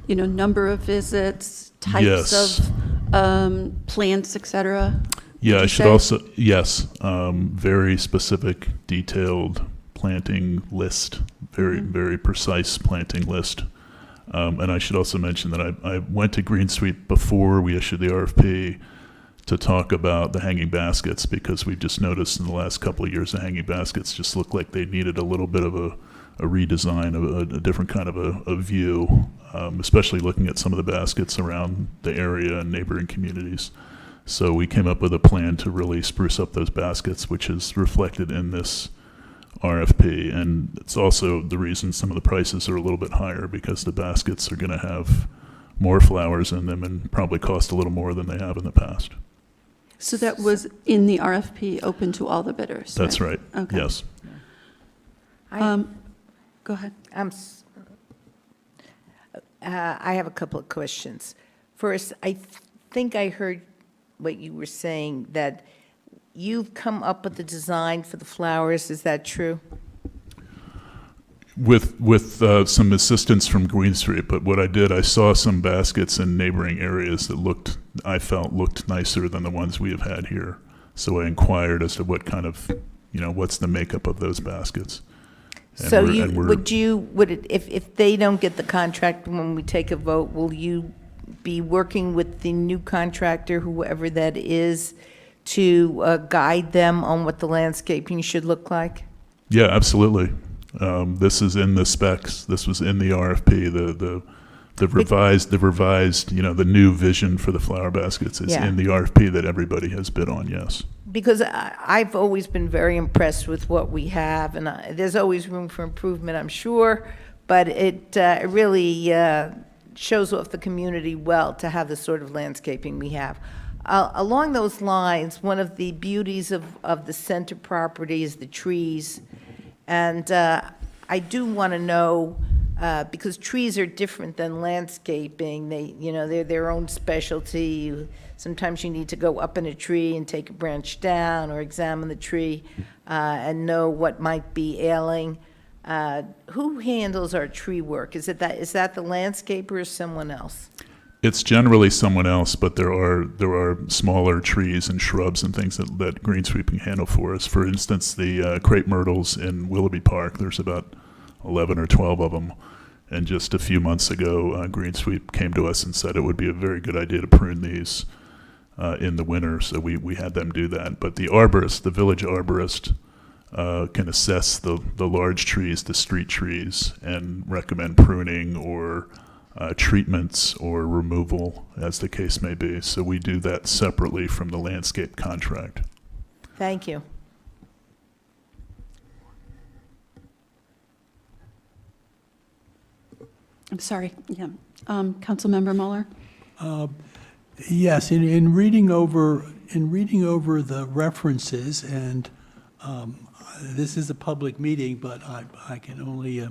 number of visits, types Yes. of plants, et cetera. Yeah, I Did should you say? also, yes, very specific, detailed planting list, very precise planting list. And I should also mention that I went to Green Sweep before we issued the RFP to talk about the hanging baskets, because we've just noticed in the last couple of years the hanging baskets just look like they needed a little bit of a redesign, a different kind of a view, especially looking at some of the baskets around the area and neighboring communities. So we came up with a plan to really spruce up those baskets, which is reflected in this RFP. And it's also the reason some of the prices are a little bit higher, because the baskets are going to have more flowers in them and probably cost a little more than they have in the past. So that was in the RFP, open to all the bidders, That's right. Okay. Yes. Go ahead. I have a couple of questions. First, I think I heard what you were saying, that you've come up with the design for the flowers. Is that true? With some assistance from Green Sweep, but what I did, I saw some baskets in neighboring areas that I felt looked nicer than the ones we have had here. So I inquired as to what kind of, what's the makeup of those baskets. And So if they don't get the contract when we take a vote, will you be working with the new contractor, whoever that is, to guide them on what the landscaping should look like? Yeah, absolutely. This is in the specs. This was in the RFP. The revised, the new vision for the flower baskets is Yeah. in the RFP that everybody has bid on. Yes. Because I've always been very impressed with what we have, and there's always room for improvement, I'm sure, but it really shows off the community well to have the sort of landscaping we have. Along those lines, one of the beauties of the center property is the trees, and I do want to know, because trees are different than landscaping. They're their own specialty. Sometimes you need to go up in a tree and take a branch down, or examine the tree and know what might be ailing. Who handles our tree work? Is that the landscaper or someone else? It's generally someone else, but there are smaller trees and shrubs and things that Green Sweep can handle for us. For instance, the crepe myrtles in Willoughby Park, there's about 11 or 12 of them. And just a few months ago, Green Sweep came to us and said it would be a very good idea to prune these in the winter, so we had them do that. But the arborist, the village arborist, can assess the large trees, the street trees, and recommend pruning or treatments or removal, as the case may be. So we do that separately from the landscape contract. Thank you. I'm sorry, yeah. Councilmember Mueller? Yes, in reading over the references, and this is a public meeting, but I can only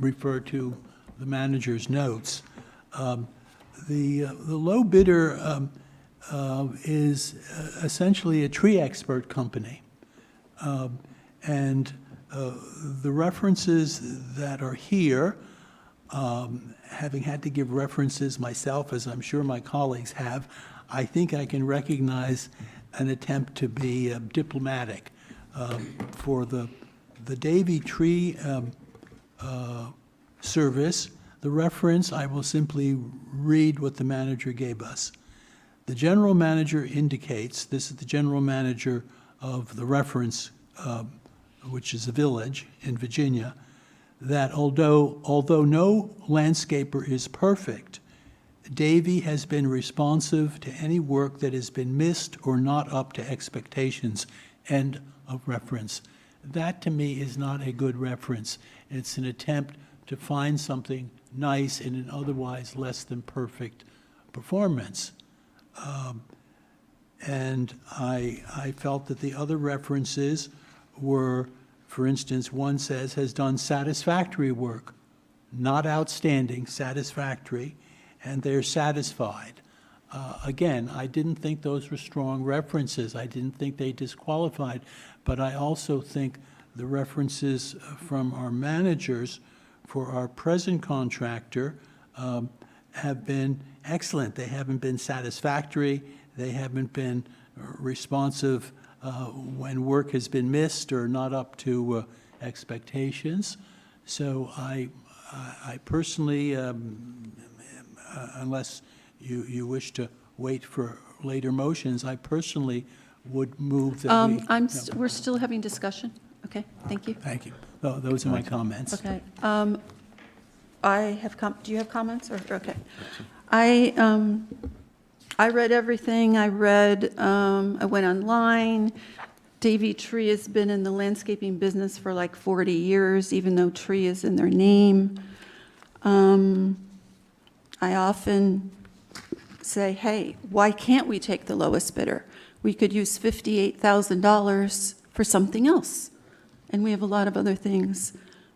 refer to the manager's notes. The low bidder is essentially a tree expert company, and The references that are here, having had to give references myself, as I'm sure my colleagues have, I think I can recognize an attempt to be diplomatic. For the Davy Tree service, the reference, I will simply read what the manager gave us. The general manager indicates, this is the general manager of the reference, which is a village in Virginia, that although no landscaper is perfect, Davy has been responsive to any work that has been missed or not up to expectations. End of reference. That to me is not a good reference. It's an attempt to find something nice in an otherwise less than perfect performance. And I felt that the other references were, for instance, one says has done satisfactory work, not outstanding, satisfactory, and they're satisfied. Again, I didn't think those were strong references. I didn't think they disqualified, but I also think the references from our managers for our present contractor have been excellent. They haven't been satisfactory. They haven't been responsive when work has been missed or not up to expectations. So I personally, unless you wish to wait for later motions, I personally would move that we... We're still having discussion. Okay, thank you. Thank you. Those are my comments. Okay. Do you have comments? Or okay. I read everything. I went online. Davy Tree has been in the landscaping business for like 40 years, even though tree is in their name. I often say, hey, why can't we take the lowest bidder? We could use $58,000 for something else. And we have a lot of other things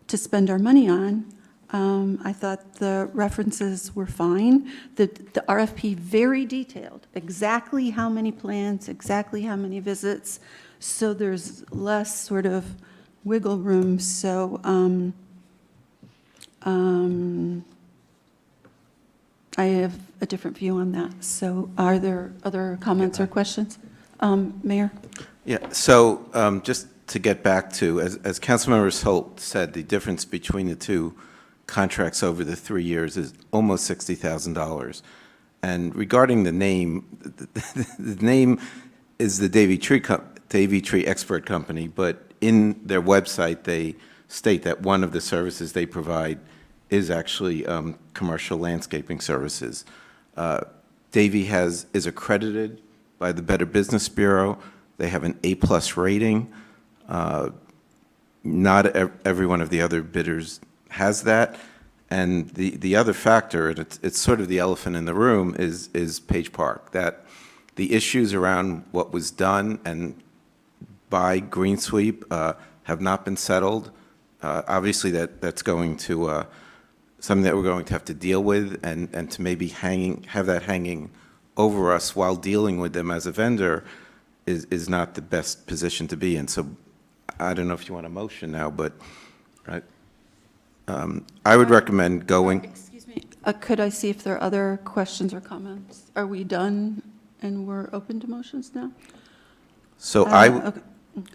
to spend our money on. I thought the references were fine. The RFP, very detailed, exactly how many plants, exactly how many visits, so there's less sort of wiggle room. So I have a different view on that. So are there other comments or questions? Mayor? Yeah, so just to get back to, as Councilmember Holt said, the difference between the two contracts over the 3 years is almost $60,000. And regarding the name, the name is the Davy Tree Expert Company, but in their website, they state that one of the services they provide is actually commercial landscaping services. Davy is accredited by the Better Business Bureau. They have an A+ rating. Not every one of the other bidders has that. And the other factor, and it's sort of the elephant in the room, is Page Park, that the issues around what was done and by Green Sweep have not been settled. Obviously, that's going to something that we're going to have to deal with, and to maybe have that hanging over us while dealing with them as a vendor is not the best position to be in. So I don't know if you want a motion now, but I would recommend going. Excuse me. Could I see if there are other questions or comments? Are we done and we're open to motions now? So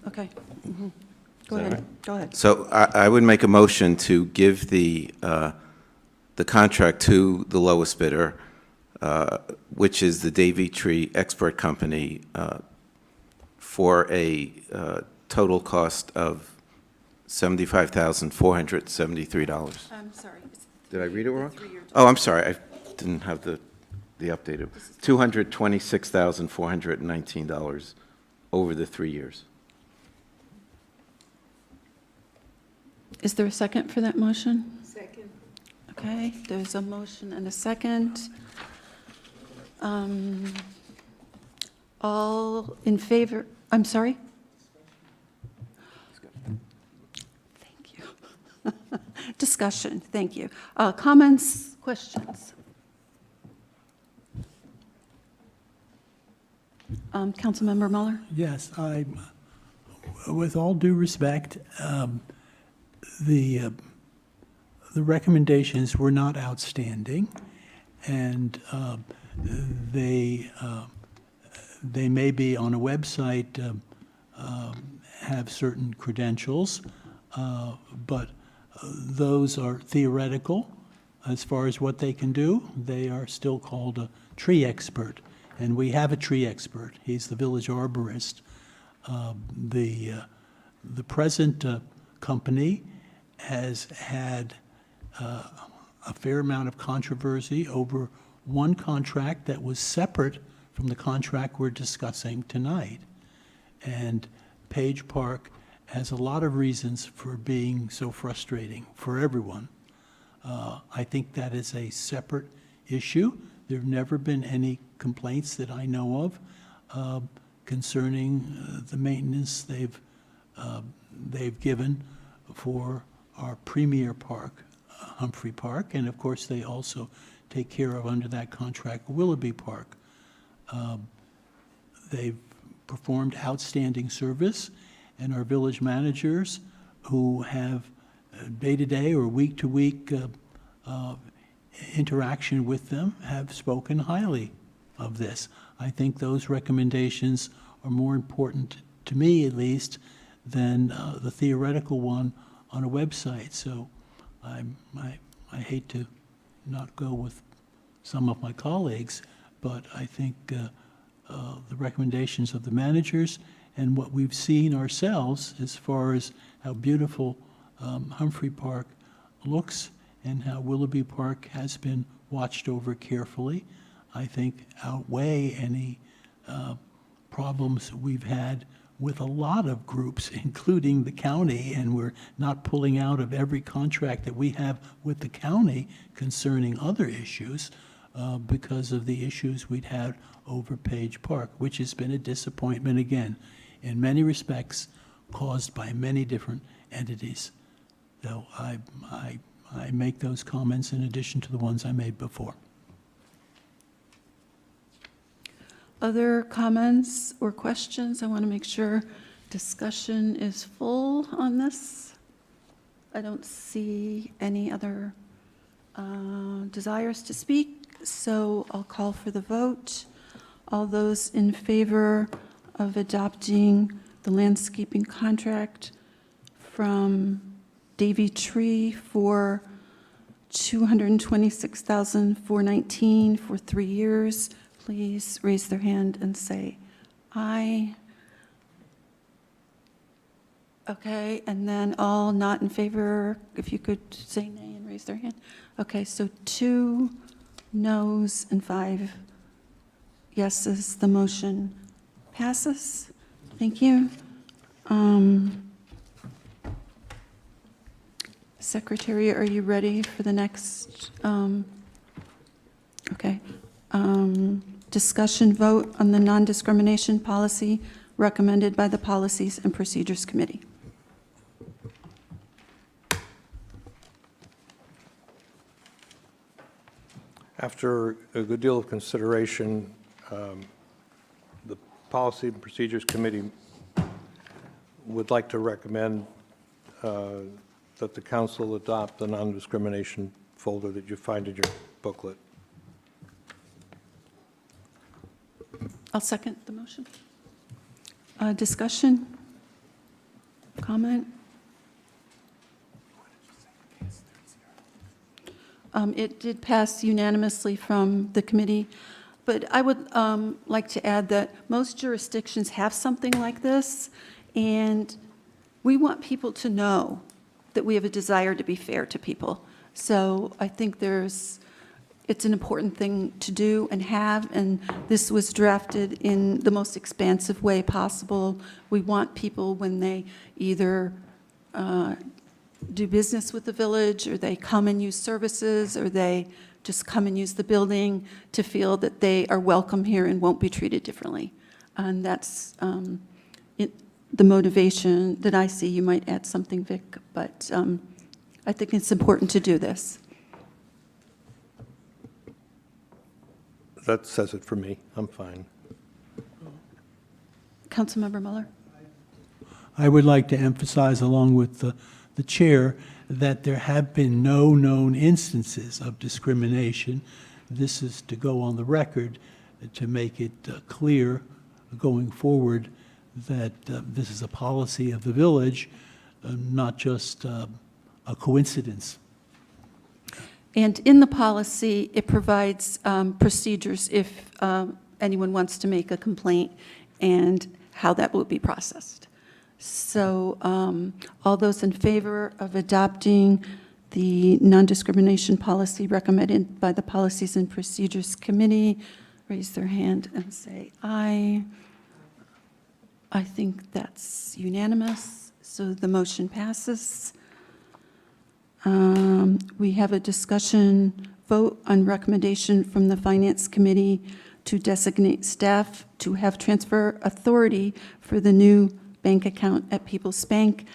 Okay. Mhm. Go ahead. Go ahead. So I would make a motion to give the contract to the lowest bidder, which is the Davy Tree Expert Company, for a total cost of $75,473. I'm sorry. Did I read it wrong? Oh, I'm sorry. I didn't have the updated. $226,419 over the 3 years. Is there a second for that motion? Second. Okay, there's a motion and a second. All in favor? I'm sorry? Thank you. Discussion, thank you. Comments, questions? Councilmember Mueller? Yes, I with all due respect, the recommendations were not outstanding, and they may be on a website, have certain credentials, but those are theoretical as far as what they can do. They are still called a tree expert, and we have a tree expert. He's the village arborist. The present company has had a fair amount of controversy over one contract that was separate from the contract we're discussing tonight. And Page Park has a lot of reasons for being so frustrating for everyone. I think that is a separate issue. There have never been any complaints that I know of concerning the maintenance they've given for our premier park, Humphrey Park, and of course they also take care of, under that contract, Willoughby Park. They've performed outstanding service, and our village managers, who have day-to-day or week-to-week interaction with them, have spoken highly of this. I think those recommendations are more important, to me at least, than the theoretical one on a website. So I hate to not go with some of my colleagues, but I think the recommendations of the managers and what we've seen ourselves as far as how beautiful Humphrey Park looks and how Willoughby Park has been watched over carefully, I think outweigh any problems we've had with a lot of groups, including the county, and we're not pulling out of every contract that we have with the county concerning other issues because of the issues we'd had over Page Park, which has been a disappointment again, in many respects, caused by many different entities. So I make those comments in addition to the ones I made before. Other comments or questions? I want to make sure discussion is full on this. I don't see any other desires to speak, so I'll call for the vote. All those in favor of adopting the landscaping contract from Davy Tree for $226,419 for 3 years, please raise their hand and say aye. Okay, and then all not in favor, if you could say nay and raise their hand. Okay, so 2 noes and 5 yeses. The motion passes. Thank you. Secretary, are you ready for the next? Okay. Discussion vote on the non-discrimination policy recommended by the Policies and Procedures Committee. After a good deal of consideration, the Policy and Procedures Committee would like to recommend that the council adopt the non-discrimination folder that you find in your booklet. I'll second the motion. Discussion? Comment? It did pass unanimously from the committee, but I would like to add that most jurisdictions have something like this, and we want people to know that we have a desire to be fair to people. So I think it's an important thing to do and have, and this was drafted in the most expansive way possible. We want people, when they either do business with the village, or they come and use services, or they just come and use the building, to feel that they are welcome here and won't be treated differently. And that's the motivation that I see. You might add something, Vic, but I think it's important to do this. That says it for me. I'm fine. Councilmember Mueller? I would like to emphasize, along with the chair, that there have been no known instances of discrimination. This is to go on the record to make it clear going forward that this is a policy of the village, not just a coincidence. And in the policy, it provides procedures if anyone wants to make a complaint and how that will be processed. So all those in favor of adopting the non-discrimination policy recommended by the Policies and Procedures Committee, raise their hand and say aye. I think that's unanimous, so the motion passes. We have a discussion vote on recommendation from the Finance Committee to designate staff to have transfer authority for the new bank account at People's Bank.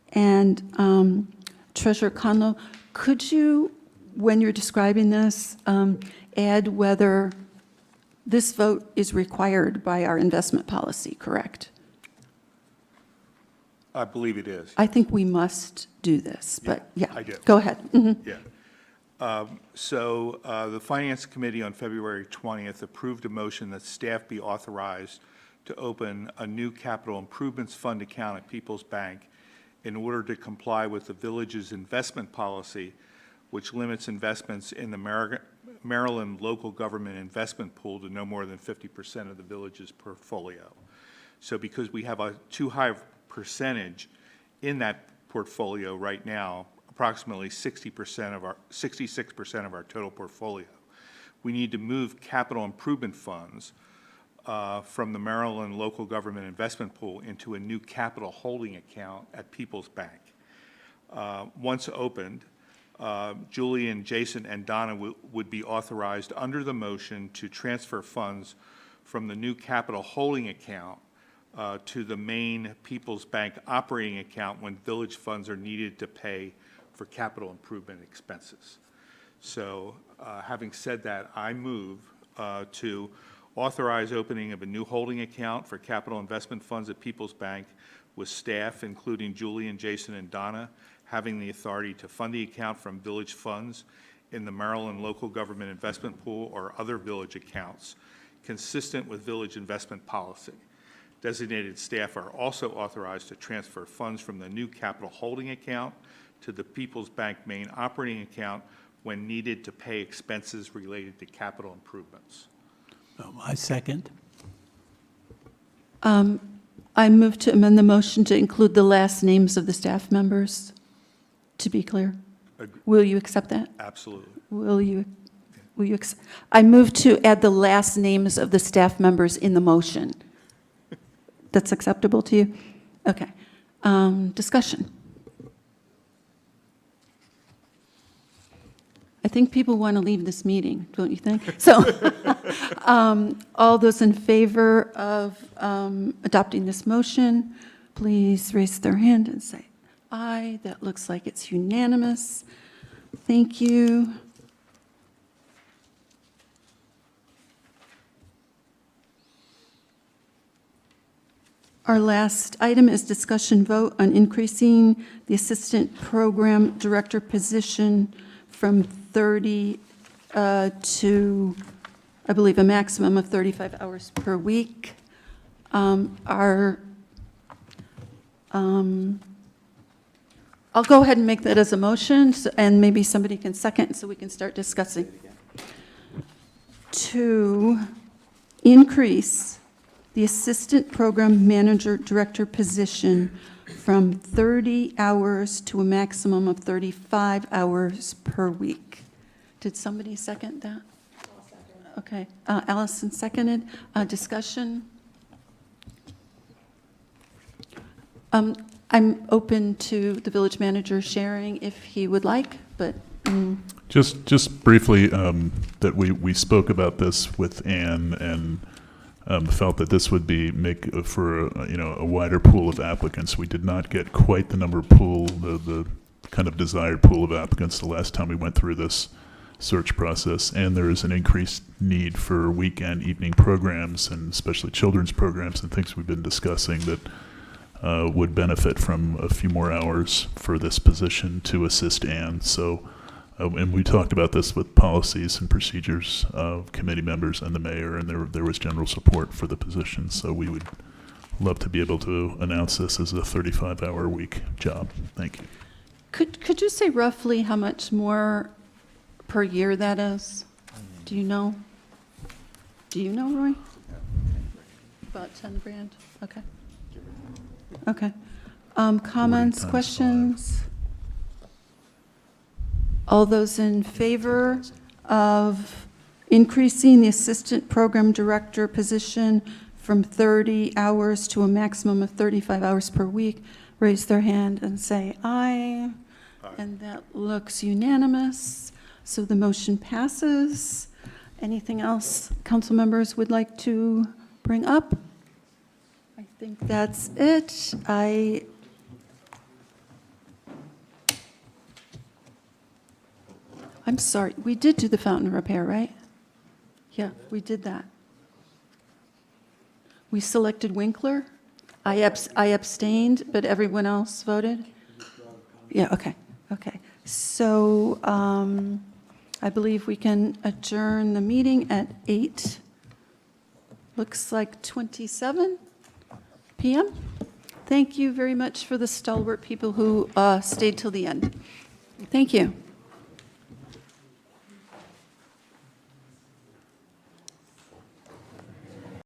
And Treasurer Conlo, could you, when you're describing this, add whether this vote is required by our investment policy, correct? I believe it is. I think we must do this, but yeah. I do. Go ahead. Mhm. Yeah. So the Finance Committee on February 20th approved a motion that staff be authorized to open a new capital improvements fund account at People's Bank in order to comply with the village's investment policy, which limits investments in the Maryland local government investment pool to no more than 50% of the village's portfolio. So because we have a too high percentage in that portfolio right now, approximately 66% of our total portfolio, we need to move capital improvement funds from the Maryland local government investment pool into a new capital holding account at People's Bank. Once opened, Julian, Jason, and Donna would be authorized under the motion to transfer funds from the new capital holding account to the main People's Bank operating account when village funds are needed to pay for capital improvement expenses. So having said that, I move to authorize opening of a new holding account for capital investment funds at People's Bank with staff, including Julian, Jason, and Donna, having the authority to fund the account from village funds in the Maryland local government investment pool or other village accounts, consistent with village investment policy. Designated staff are also authorized to transfer funds from the new capital holding account to the People's Bank main operating account when needed to pay expenses related to capital improvements. I second. I move to amend the motion to include the last names of the staff members, to be clear. Will you accept that? Absolutely. Will you I move to add the last names of the staff members in the motion. That's acceptable to you? Okay. Discussion. I think people want to leave this meeting, don't you think? So, all those in favor of adopting this motion, please raise their hand and say aye. That looks like it's unanimous. Thank you. Our last item is discussion vote on increasing the Assistant Program Director position from 30 to, I believe, a maximum of 35 hours per week. I'll go ahead and make that as a motion, and maybe somebody can second so we can start discussing. To increase the Assistant Program Manager Director position from 30 hours to a maximum of 35 hours per week. Did somebody second that? I'll second. Okay. Allison seconded. Discussion? I'm open to the village manager sharing if he would like, but... Just briefly, that we spoke about this with Ann and felt that this would make for a wider pool of applicants. We did not get quite the the kind of desired pool of applicants the last time we went through this search process, and there is an increased need for weekend evening programs and especially children's programs and things we've been discussing that would benefit from a few more hours for this position to assist Ann. So, and we talked about this with policies and procedures of committee members and the mayor, and there was general support for the position. So we would love to be able to announce this as a 35-hour-a-week job. Thank you. Could you say roughly how much more per year that is? Do you know? Do you know, Roy? About 10 grand? Okay. Okay. Comments, 40 times questions? All those in favor of increasing the assistant program director position from 30 hours to a maximum of 35 hours per week, raise their hand and say aye. And that looks unanimous. So the motion passes. Anything else council members would like to bring up? I think that's it. I'm sorry, we did do the fountain repair, right? Yeah, we did that. We selected Winkler. I abstained, but everyone else voted? Yeah, okay, okay. So I believe we can adjourn the meeting at 8, looks like 27 p.m. Thank you very much for the stalwart people who stayed till the end. Thank you.